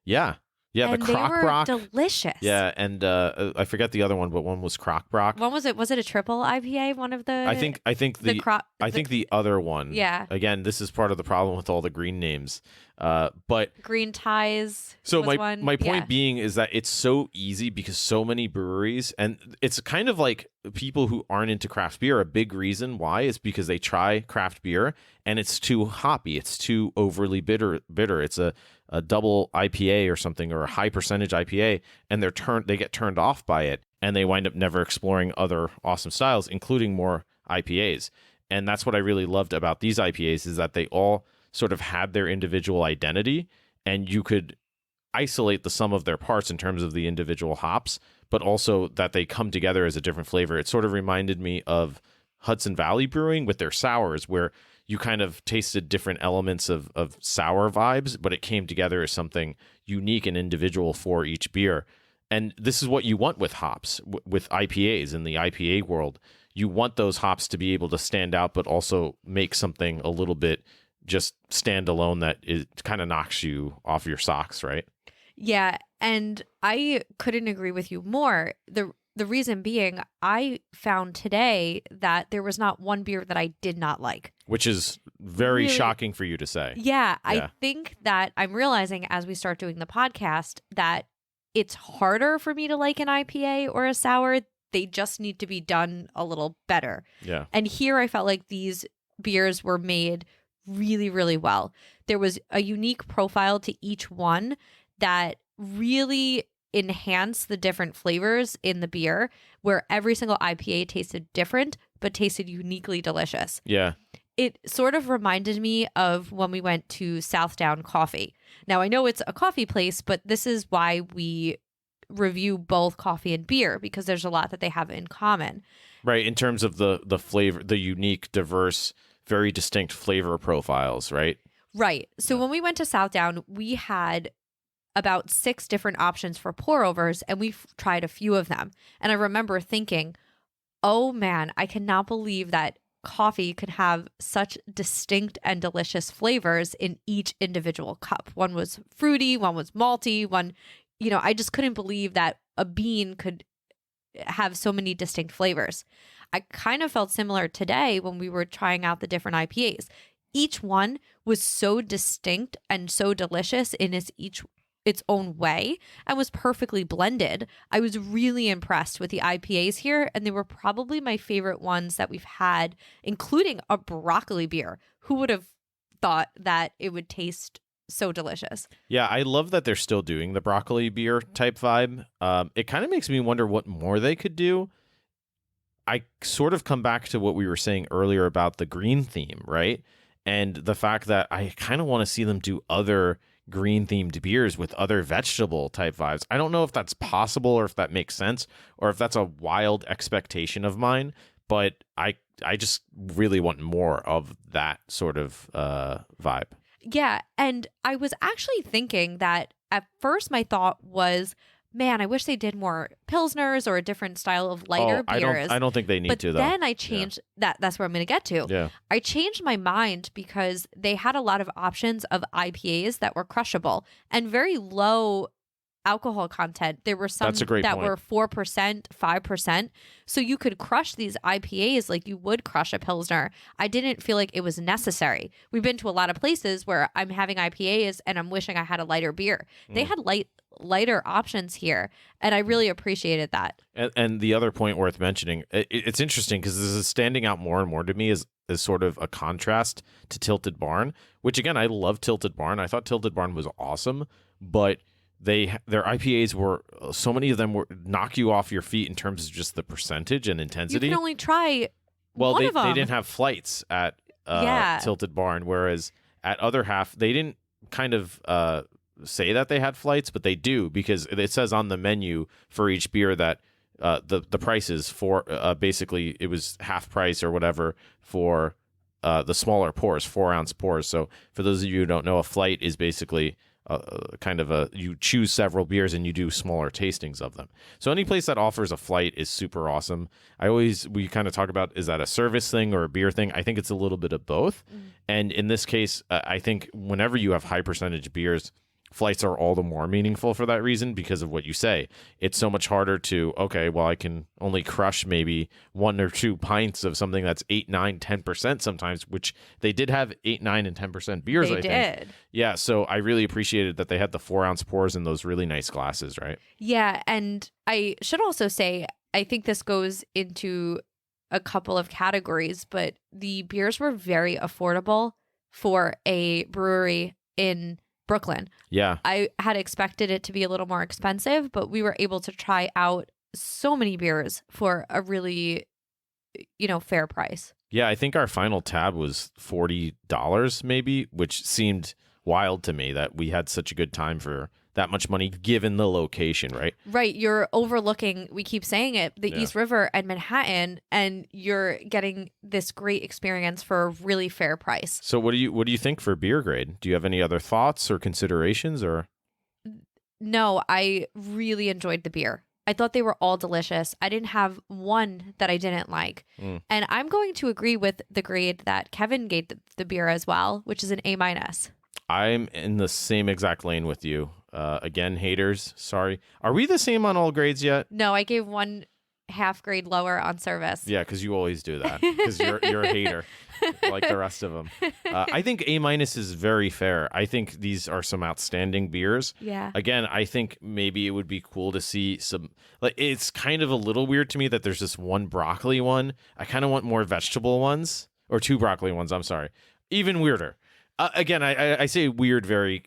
B: Yeah. Yeah,
A: and
B: the Crock Brock.
A: They were delicious.
B: Yeah, and I forget the other one, but one was Crock Brock.
A: One was it? Was it a triple IPA? One of the.
B: I think the other one.
A: Yeah.
B: Again, this is part of the problem with all the green names. But
A: Green Ties.
B: So
A: was
B: my point being is that it's so easy because so many breweries, and it's kind of like people who aren't into craft beer. A big reason why is because they try craft beer and it's too hoppy. It's too overly bitter. It's a double IPA or something, or a high percentage IPA, and they get turned off by it, and they wind up never exploring other awesome styles, including more IPAs. And that's what I really loved about these IPAs, is that they all sort of had their individual identity, and you could isolate the sum of their parts in terms of the individual hops, but also that they come together as a different flavor. It sort of reminded me of Hudson Valley Brewing with their sours, where you kind of tasted different elements of sour vibes, but it came together as something unique and individual for each beer. And this is what you want with hops, with IPAs in the IPA world. you want those hops to be able to stand out, but also make something a little bit just stand alone that it kind of knocks you off your socks, right?
A: Yeah, and I couldn't agree with you more. The reason being, I found today that there was not one beer that I did not like.
B: Which is very
A: Really?
B: shocking for you to say.
A: Yeah, I think that I'm realizing as we start doing the podcast that it's harder for me to like an IPA or a sour. They just need to be done a little better.
B: Yeah.
A: And here I felt like these beers were made really, really well. There was a unique profile to each one that really enhanced the different flavors in the beer, where every single IPA tasted different, but tasted uniquely delicious.
B: Yeah.
A: It sort of reminded me of when we went to Southdown Coffee. Now, I know it's a coffee place, but this is why we review both coffee and beer, because there's a lot that they have in common.
B: Right. In terms of the flavor, the unique, diverse, very distinct flavor profiles, right?
A: Right. So when we went to Southdown, we had about 6 different options for pour overs, and we tried a few of them. And I remember thinking, oh man, I cannot believe that coffee could have such distinct and delicious flavors in each individual cup. One was fruity, one was malty, one, I just couldn't believe that a bean could have so many distinct flavors. I kind of felt similar today when we were trying out the different IPAs. Each one was so distinct and so delicious in its own way and was perfectly blended. I was really impressed with the IPAs here, and they were probably my favorite ones that we've had, including a broccoli beer. Who would have thought that it would taste so delicious?
B: Yeah, I love that they're still doing the broccoli beer type vibe. It kind of makes me wonder what more they could do. I sort of come back to what we were saying earlier about the green theme, right? And the fact that I kind of want to see them do other green themed beers with other vegetable type vibes. I don't know if that's possible or if that makes sense or if that's a wild expectation of mine, but I just really want more of that sort of vibe.
A: Yeah, and I was actually thinking that at first my thought was, man, I wish they did more pilsners or a different style of lighter beers.
B: I don't think they need
A: but
B: to, though.
A: Then I changed that. That's where I'm going to get to.
B: Yeah.
A: I changed my mind because they had a lot of options of IPAs that were crushable and very low alcohol content. There were some
B: That's a great
A: that
B: point.
A: were 4%, 5%. So you could crush these IPAs like you would crush a Pilsner. I didn't feel like it was necessary. We've been to a lot of places where I'm having IPAs and I'm wishing I had a lighter beer. They had lighter options here, and I really appreciated that.
B: And the other point worth mentioning, it's interesting because this is standing out more and more to me as sort of a contrast to Tilted Barn, which again, I love Tilted Barn. I thought Tilted Barn was awesome, but their IPAs were, so many of them were knock you off your feet in terms of just the percentage and intensity.
A: You can only try
B: well,
A: one of them.
B: They didn't have flights at Tilted Barn, whereas at Other Half, they didn't kind of say that they had flights, but they do, because it says on the menu for each beer that the prices for basically it was half price or whatever for the smaller pours, 4-ounce pours. So for those of you who don't know, a flight is basically kind of you choose several beers and you do smaller tastings of them. So any place that offers a flight is super awesome. We kind of talk about, is that a service thing or a beer thing? I think it's a little bit of both. And in this case, I think whenever you have high percentage beers, flights are all the more meaningful for that reason, because of what you say. It's so much harder to, okay, well, I can only crush maybe 1 or 2 pints of something that's 8, 9, 10% sometimes, which they did have 8, 9, and 10% beers, I think.
A: They did.
B: Yeah, so I really appreciated that they had the 4-ounce pours in those really nice glasses, right?
A: Yeah, and I should also say, I think this goes into a couple of categories, but the beers were very affordable for a brewery in Brooklyn.
B: Yeah.
A: I had expected it to be a little more expensive, but we were able to try out so many beers for a really, fair price.
B: Yeah, I think our final tab was $40 maybe, which seemed wild to me that we had such a good time for that much money given the location, right?
A: Right. You're overlooking, we keep saying it, the East River and Manhattan, and you're getting this great experience for a really fair price.
B: So what do you think for beer grade? Do you have any other thoughts or considerations or?
A: No, I really enjoyed the beer. I thought they were all delicious. I didn't have one that I didn't like. And I'm going to agree with the grade that Kevin gave the beer as well, which is an A-.
B: I'm in the same exact lane with you. Again, haters, sorry. Are we the same on all grades yet?
A: No, I gave 1/2 grade lower on service.
B: Yeah, because you always do that. Because you're a hater, like the rest of them. I think A- is very fair. I think these are some outstanding beers.
A: Yeah.
B: Again, I think maybe it would be cool to see some. Like, it's kind of a little weird to me that there's this one broccoli one. I kind of want more vegetable ones, or 2 broccoli ones. I'm sorry. Even weirder. Again, I say weird very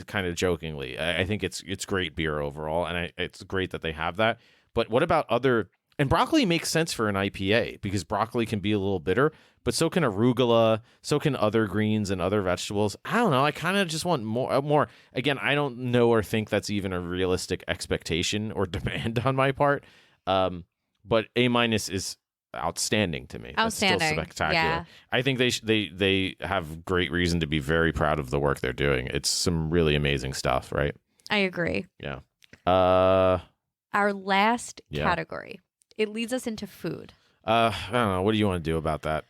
B: kind of jokingly. I think it's great beer overall, and it's great that they have that. But what about other? And broccoli makes sense for an IPA because broccoli can be a little bitter, but so can arugula, so can other greens and other vegetables. I don't know. I kind of just want more. Again, I don't know or think that's even a realistic expectation or demand on my part. But A- is outstanding to me.
A: Outstanding.
B: That's still spectacular.
A: Yeah.
B: I think they have great reason to be very proud of the work they're doing. It's some really amazing stuff, right?
A: I agree.
B: Yeah.
A: Our last
B: Yeah.
A: category. It leads us into food.
B: I don't know. What do you want to do about that?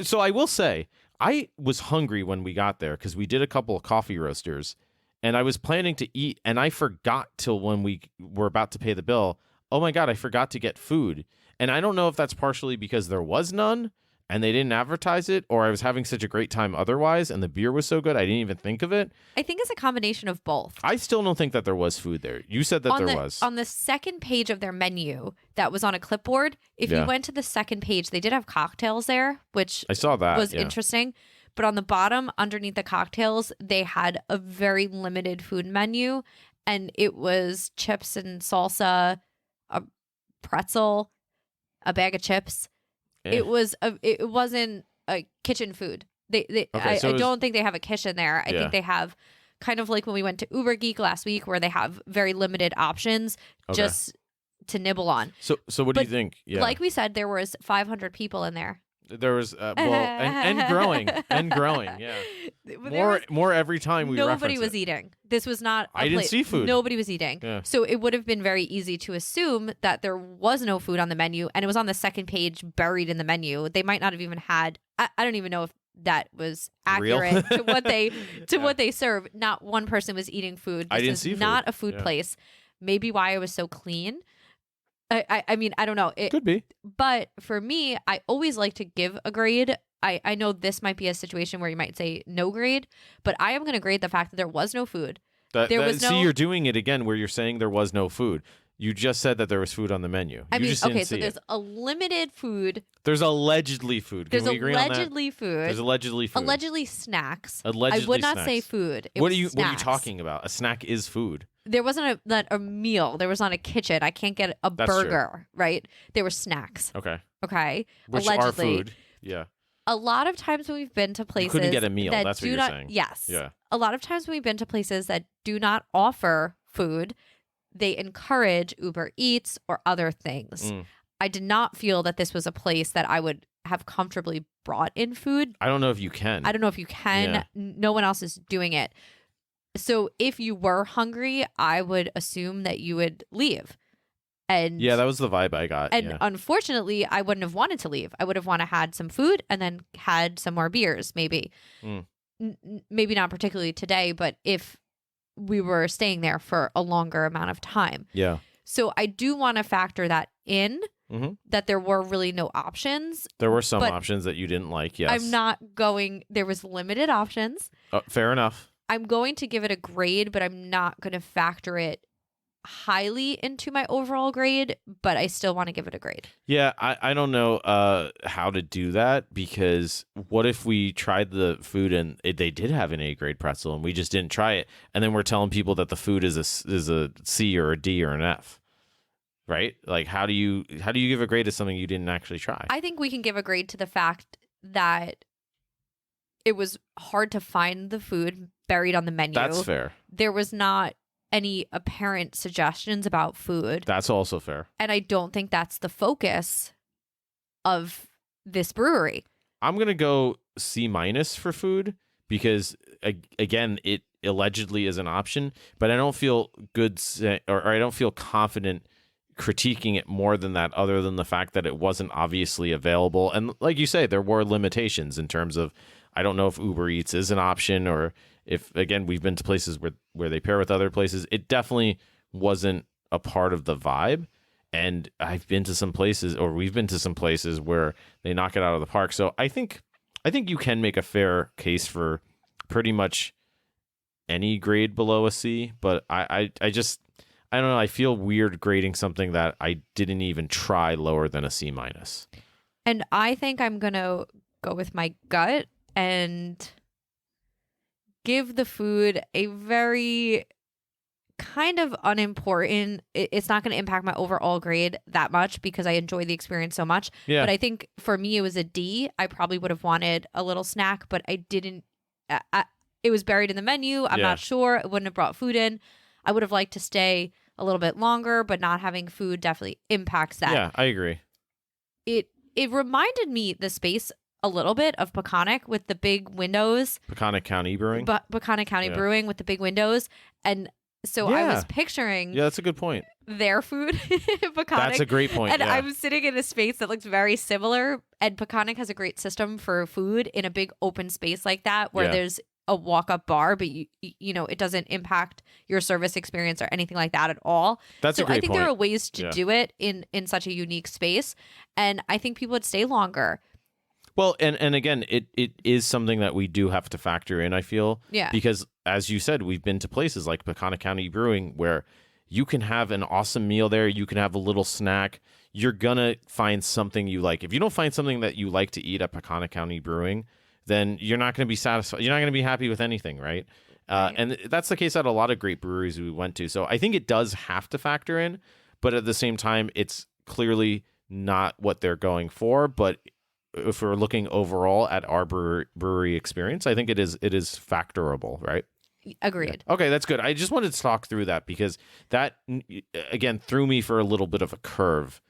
B: So I will say, I was hungry when we got there because we did a couple of coffee roasters, and I was planning to eat, and I forgot till when we were about to pay the bill. Oh my God, I forgot to get food. And I don't know if that's partially because there was none and they didn't advertise it, or I was having such a great time otherwise and the beer was so good I didn't even think of it.
A: I think it's a combination of both.
B: I still don't think that there was food there. You said that there was.
A: On the second page of their menu that was on a clipboard, if
B: Yeah.
A: you went to the second page, they did have cocktails there, which
B: I saw that.
A: was
B: yeah.
A: interesting. But on the bottom, underneath the cocktails, they had a very limited food menu, and it was chips and salsa, a pretzel, a bag of chips.
B: Eh.
A: It wasn't a kitchen food.
B: Okay,
A: I
B: so it was-
A: don't think they have a kitchen there. I
B: Yeah.
A: think they have kind of like when we went to Uber Geek last week, where they have very limited options
B: Okay.
A: just to nibble on.
B: So what do you
A: But
B: think? Yeah.
A: Like we said, there was 500 people in there.
B: There was and growing and growing. Yeah. More every time we
A: Nobody
B: reference
A: was
B: it.
A: eating. This was not.
B: I didn't see food.
A: Nobody was eating.
B: Yeah.
A: So it would have been very easy to assume that there was no food on the menu, and it was on the second page, buried in the menu. They might not have even had. I don't even know if that was
B: Real?
A: accurate to what they
B: Yeah.
A: what they serve. Not one person was eating food.
B: I
A: This
B: didn't
A: is
B: see food.
A: not a food
B: Yeah.
A: place. Maybe why it was so clean. I mean, I don't know.
B: Could be.
A: But for me, I always like to give a grade. I know this might be a situation where you might say no grade, but I am going to grade the fact that there was no food.
B: See, you're doing it again where you're saying there was no food. You just said that there was food on the menu.
A: I
B: You
A: mean,
B: just didn't
A: okay, so
B: see
A: there's
B: it.
A: a limited food.
B: There's allegedly food. Can
A: There's
B: we agree on that?
A: allegedly food.
B: There's allegedly food.
A: Allegedly snacks.
B: Allegedly
A: I would not say
B: snacks.
A: food. It
B: What
A: was
B: are you
A: snacks.
B: talking about? A snack is food.
A: There wasn't a meal. There was not a kitchen. I can't get a
B: That's true.
A: burger, right? There were snacks.
B: Okay.
A: Okay.
B: Which
A: Allegedly.
B: are food. Yeah.
A: A lot of times when we've been to places
B: couldn't get a meal.
A: that
B: That's what
A: do
B: you're
A: not,
B: saying.
A: Yes.
B: Yeah.
A: A lot of times when we've been to places that do not offer food, they encourage Uber Eats or other things.
B: Mm.
A: I did not feel that this was a place that I would have comfortably brought in food.
B: I don't know if you can.
A: I don't know if you can.
B: Yeah.
A: No one else is doing it. So if you were hungry, I would assume that you would leave. And
B: Yeah, that was the vibe I got.
A: and
B: yeah.
A: unfortunately, I wouldn't have wanted to leave. I would have wanted to had some food and then had some more beers, maybe.
B: Mm.
A: Maybe not particularly today, but if we were staying there for a longer amount of time.
B: Yeah.
A: So I do want to factor that in,
B: Mhm.
A: that there were really no options.
B: There were some
A: But
B: options that you didn't like. Yes.
A: I'm not going, there was limited options.
B: Fair enough.
A: I'm going to give it a grade, but I'm not going to factor it highly into my overall grade, but I still want to give it a grade.
B: Yeah, I don't know how to do that, because what if we tried the food and they did have an A grade pretzel and we just didn't try it, and then we're telling people that the food is a C or a D or an F, right? Like how do you give a grade to something you didn't actually try?
A: I think we can give a grade to the fact that it was hard to find the food buried on the menu.
B: That's fair.
A: There was not any apparent suggestions about food.
B: That's also fair.
A: And I don't think that's the focus of this brewery.
B: I'm gonna go C- for food, because again, allegedly is an option, but I don't feel good or I don't feel confident critiquing it more than that, other than the fact that it wasn't obviously available. And like you say, there were limitations in terms of, I don't know if Uber Eats is an option, or if, again, we've been to places where they pair with other places. It definitely wasn't a part of the vibe. And I've been to some places, or we've been to some places where they knock it out of the park. So I think you can make a fair case for pretty much any grade below a C, but I don't know. I feel weird grading something that I didn't even try lower than a C minus.
A: And I think I'm going to go with my gut and give the food a very kind of unimportant. It's not going to impact my overall grade that much because I enjoy the experience so much.
B: Yeah.
A: But I think for me, it was a D. I probably would have wanted a little snack, but I didn't. It was buried in the menu. I'm not sure. I wouldn't have brought food in. I would have liked to stay a little bit longer, but not having food definitely impacts that.
B: Yeah, I agree.
A: It reminded me, the space, a little bit of Peconic with the big windows.
B: Peconic County Brewing?
A: Peconic County Brewing with the big windows. And so I was picturing...
B: Yeah, that's a good point.
A: Their food, Peconic.
B: That's a great point,
A: And I'm sitting in a space that looks very similar. And Peconic has a great system for food in a big open space like that, where there's a walk-up bar, but you know, it doesn't impact your service experience or anything like that at all.
B: That's a great point.
A: I think there are ways to do it in such a unique space, and I think people would stay longer.
B: Well, and again, it is something that we do have to factor in, I feel.
A: Yeah.
B: Because, as you said, we've been to places like Peconic County Brewing where you can have an awesome meal there. You can have a little snack. You're going to find something you like. If you don't find something that you like to eat at Peconic County Brewing, then you're not going to be satisfied. You're not going to be happy with anything, right? And that's the case at a lot of great breweries we went to. So I think it does have to factor in, but at the same time, it's clearly not what they're going for. But if we're looking overall at our brewery experience, I think it is factorable, right?
A: Agreed.
B: Yeah. Okay, that's good. I just wanted to talk through that because that, again, threw me for a little bit of a curve.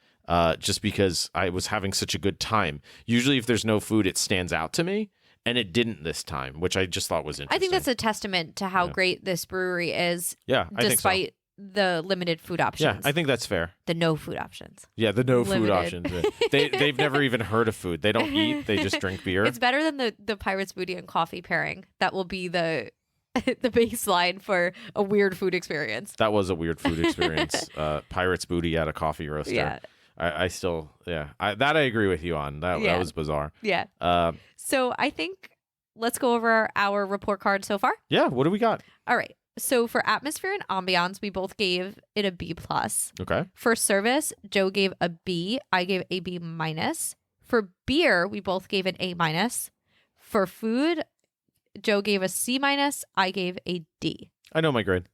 B: Just because I was having such a good time. Usually if there's no food, it stands out to me. And it didn't this time, which I just thought was interesting.
A: I think that's a testament to how great this brewery is.
B: Yeah, I
A: despite
B: think
A: the limited food options.
B: Yeah, I think that's fair.
A: The no food options.
B: Yeah, the no
A: limited.
B: food options. They've never even heard of food. They don't eat. They just drink beer.
A: It's better than the Pirates Booty and coffee pairing. That will be the baseline for a weird food experience.
B: That was a weird food experience. Pirates Booty at a coffee roaster.
A: Yeah.
B: I still, I agree with you on. That was bizarre.
A: Yeah. So I think let's go over our report card so far.
B: Yeah. What do we got?
A: All right. So for atmosphere and ambiance, we both gave it a B+.
B: Okay.
A: For service, Joe gave a B. I gave a B-. For beer, we both gave an A-. For food, Joe gave a C-. I gave a D.
B: I know my grade.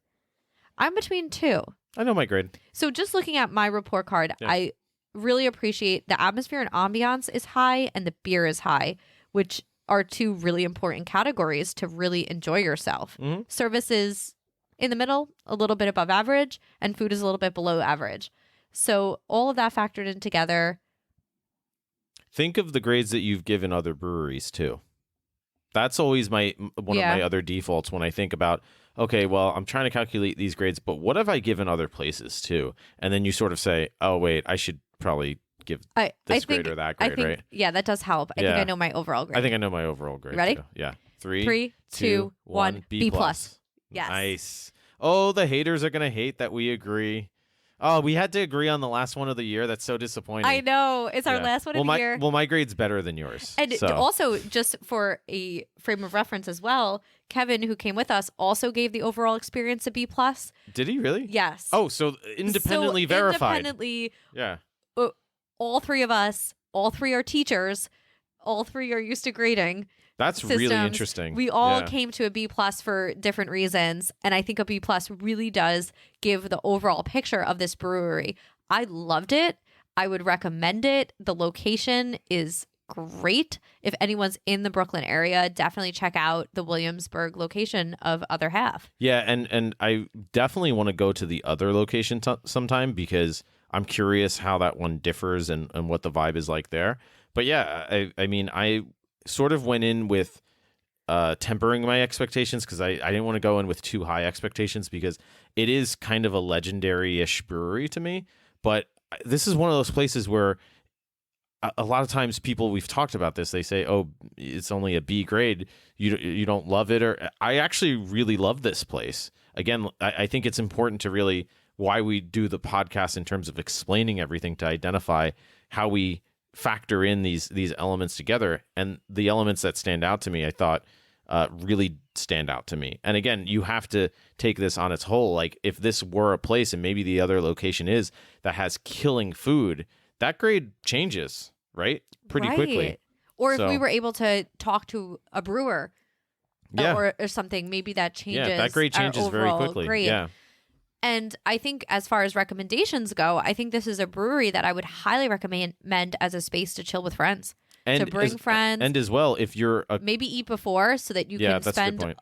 A: I'm between two.
B: I know my grade.
A: So just looking at my report card, I really appreciate the atmosphere and ambiance is high and the beer is high, which are two really important categories to really enjoy yourself.
B: Mm-hmm.
A: Service is in the middle, a little bit above average, and food is a little bit below average. So all of that factored in together.
B: Think of the grades that you've given other breweries too. That's always one of my other defaults when I think about, okay, well, I'm trying to calculate these grades, but what have I given other places too? And then you sort of say, oh, wait, I should probably give this grade or that grade, right?
A: Yeah, that does help. I think I know my overall grade.
B: I think I know my overall grade.
A: Ready?
B: Too. Yeah.
A: 3, 2, 1, B+. Yes.
B: Nice. Oh, the haters are going to hate that we agree. Oh, we had to agree on the last one of the year. That's so disappointing.
A: I know. It's our last one of the year.
B: Well, my grade's better than yours.
A: And also, just for a frame of reference as well, Kevin, who came with us, also gave the overall experience a B+.
B: Did he really?
A: Yes.
B: Oh, so independently verified.
A: Independently,
B: yeah.
A: All three of us, all three are teachers, all three are used to grading.
B: That's
A: systems.
B: really interesting.
A: We all came to a B+ for different reasons, and I think a B+ really does give the overall picture of this brewery. I loved it. I would recommend it. The location is great. If anyone's in the Brooklyn area, definitely check out the Williamsburg location of Other Half.
B: Yeah, and I definitely want to go to the other location sometime because I'm curious how that one differs and what the vibe is like there. But yeah, I mean, I sort of went in with tempering my expectations because I didn't want to go in with too high expectations because it is kind of a legendary-ish brewery to me. But this is one of those places where a lot of times we've talked about this, they say, oh, it's only a B grade. You don't love it. Or I actually really love this place. Again, I think it's important to really why we do the podcast in terms of explaining everything to identify how we factor in these elements together. And the elements that stand out to me, I thought really stand out to me. And again, you have to take this on its whole. Like if this were a place and maybe the other location is that has killing food, that grade changes, right? Pretty quickly.
A: Or if we were able to talk to a brewer or something, maybe that changes.
B: Yeah, that grade changes very quickly.
A: Grade.
B: Yeah.
A: And I think as far as recommendations go, I think this is a brewery that I would highly recommend as a space to chill with friends.
B: And
A: to bring friends.
B: And as well, if you're
A: maybe eat before so that you can spend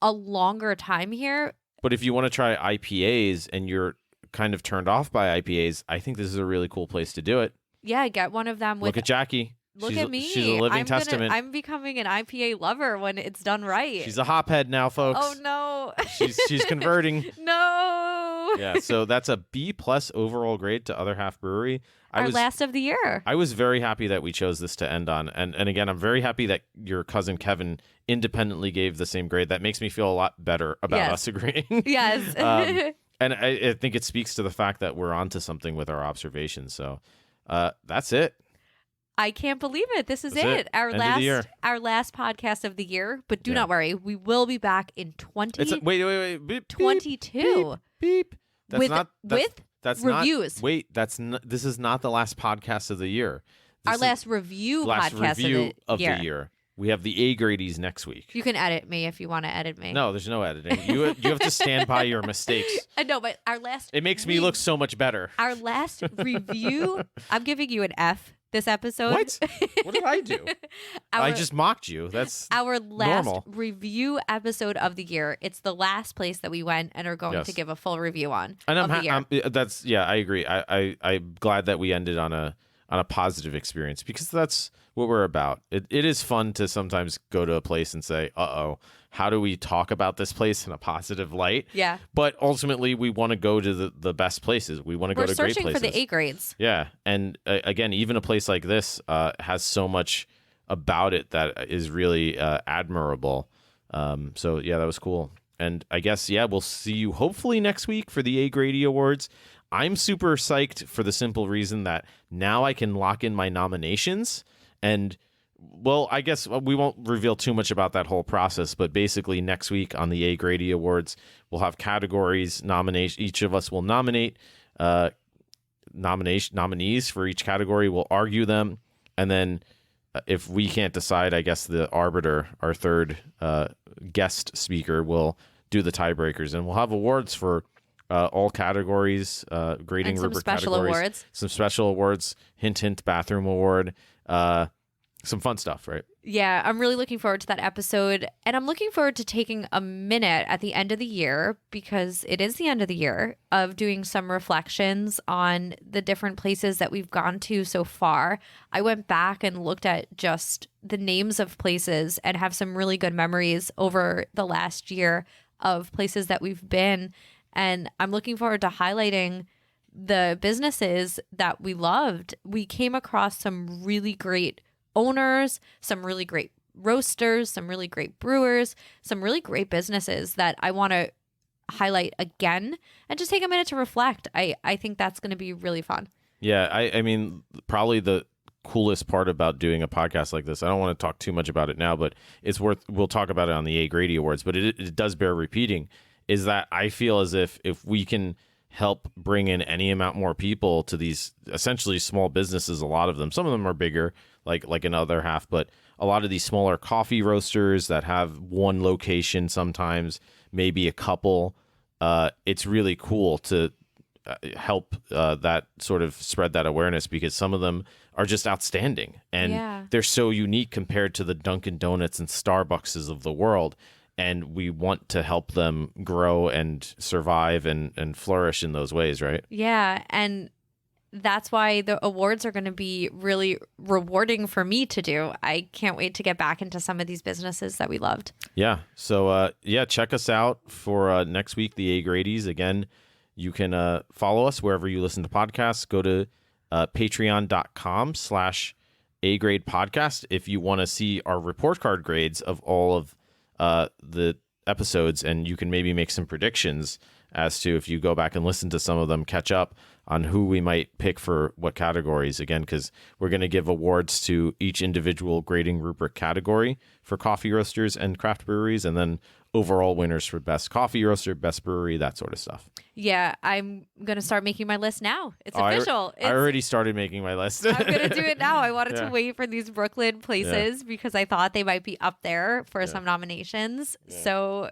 A: a longer time here.
B: But if you want to try IPAs and you're kind of turned off by IPAs, I think this is a really cool place to do it.
A: Yeah, get one of them.
B: Look at Jackie.
A: Look at me.
B: She's a living testament.
A: I'm becoming an IPA lover when it's done right.
B: She's a hophead now, folks.
A: Oh, no.
B: She's converting.
A: No.
B: Yeah, so that's a B+ overall grade to Other Half Brewery.
A: Our last of the year.
B: I was very happy that we chose this to end on. And again, I'm very happy that your cousin Kevin independently gave the same grade. That makes me feel a lot better about us agreeing.
A: Yes.
B: And I think it speaks to the fact that we're onto something with our observations. So that's it.
A: I can't believe it. This is it. Our last podcast of the year. But do not worry. We will be back in
B: 2022.
A: Beep, 22.
B: Beep.
A: That's reviews.
B: This is not the last podcast of the year.
A: Our last review podcast
B: of the year. We have the A gradies next week.
A: You can edit me if you want to edit me.
B: No, there's no editing. You have to stand by your mistakes.
A: I know, but our last...
B: It makes me look so much better.
A: Our last review, I'm giving you an F this episode.
B: What? What did I do? I just mocked you. That's
A: our last
B: normal.
A: Review episode of the year. It's the last place that we went and are going to give a full review on.
B: And I agree. I'm glad that we ended on a positive experience because that's what we're about. It is fun to sometimes go to a place and say, uh-oh, how do we talk about this place in a positive light?
A: Yeah.
B: But ultimately, we want to go to the best places. We want to go to great places.
A: We're searching for the A grades.
B: Yeah. And again, even a place like this has so much about it that is really admirable. So, yeah, that was cool. And I guess, we'll see you hopefully next week for the A Grady Awards. I'm super psyched for the simple reason that now I can lock in my nominations. And, well, I guess we won't reveal too much about that whole process, but basically next week on the A Grady Awards, we'll have categories, nomination. Each of us will nominate nominees for each category. We'll argue them. And then if we can't decide, I guess the arbiter, our third guest speaker, will do the tiebreakers. And we'll have awards for all categories, grading rubric categories. Some special awards, hint, bathroom award, some fun stuff, right?
A: Yeah, I'm really looking forward to that episode. And I'm looking forward to taking a minute at the end of the year, because it is the end of the year, of doing some reflections on the different places that we've gone to so far. I went back and looked at just the names of places and have some really good memories over the last year of places that we've been. And I'm looking forward to highlighting the businesses that we loved. We came across some really great owners, some really great roasters, some really great brewers, some really great businesses that I want to highlight again and just take a minute to reflect. I think that's going to be really fun.
B: Yeah, I mean, probably the coolest part about doing a podcast like this, I don't want to talk too much about it now, but we'll talk about it on the A Grady Awards, but it does bear repeating, is that I feel as if we can help bring in any amount more people to these essentially small businesses, a lot of them. Some of them are bigger, like in Other Half, but a lot of these smaller coffee roasters that have one location sometimes, maybe a couple. It's really cool to help that sort of spread that awareness, because some of them are just outstanding and they're so unique compared to the Dunkin' Donuts and Starbuckses of the world. And we want to help them grow and survive and flourish in those ways, right?
A: Yeah. And that's why the awards are going to be really rewarding for me to do. I can't wait to get back into some of these businesses that we loved.
B: Yeah. So, check us out for next week, the A Gradies. Again, you can follow us wherever you listen to podcasts. Go to patreon.com/A Grade Podcast if you want to see our report card grades of all of the episodes, and you can maybe make some predictions as to, if you go back and listen to some of them, catch up on who we might pick for what categories. Again, because we're going to give awards to each individual grading rubric category for coffee roasters and craft breweries, and then overall winners for best coffee roaster, best brewery, that sort of stuff.
A: Yeah, I'm going to start making my list now. It's official.
B: I already started making my list.
A: I'm going to do it now. I wanted to wait for these Brooklyn places because I thought they might be up there for some nominations. Yeah. So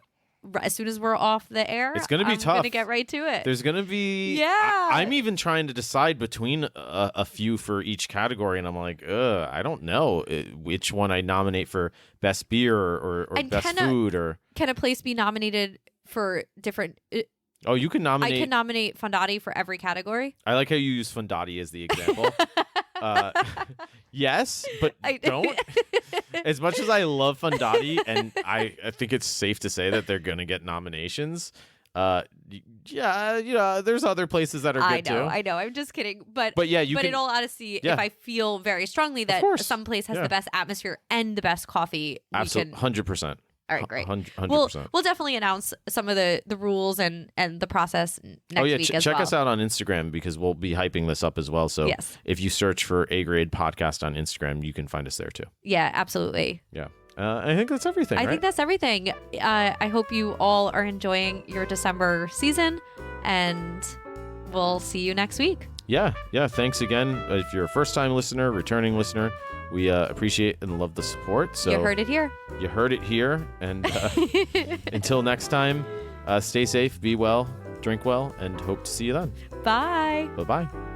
A: as soon as we're off the air,
B: it's going to be tough.
A: I'm going to get right to it.
B: There's going to be...
A: Yeah.
B: I'm even trying to decide between a few for each category, and I'm like, I don't know which one I nominate for best beer or best food. Or
A: can a place be nominated for different...
B: Oh, you can nominate...
A: I can nominate Fondati for every category?
B: I like how you use Fondati as the example. Yes, but don't. As much as I love Fondati, and I think it's safe to say that they're going to get nominations, there's other places that are good too.
A: I know. I'm just kidding. But
B: yeah,
A: in all honesty, if I feel very strongly that some place has the best atmosphere and the best coffee,
B: absolutely, 100%.
A: All right, great.
B: 100%.
A: We'll definitely announce some of the rules and the process next week as well.
B: Check us out on Instagram, because we'll be hyping this up as well. So if you search for A Grade Podcast on Instagram, you can find us there too.
A: Yeah, absolutely.
B: Yeah. I think that's everything.
A: I think that's everything. I hope you all are enjoying your December season, and we'll see you next week. Yeah.
B: Thanks again. If you're a first-time listener, returning listener, we appreciate and love the support. So
A: you heard it here.
B: And until next time, stay safe, be well, drink well, and hope to see you then.
A: Bye.
B: Bye-bye.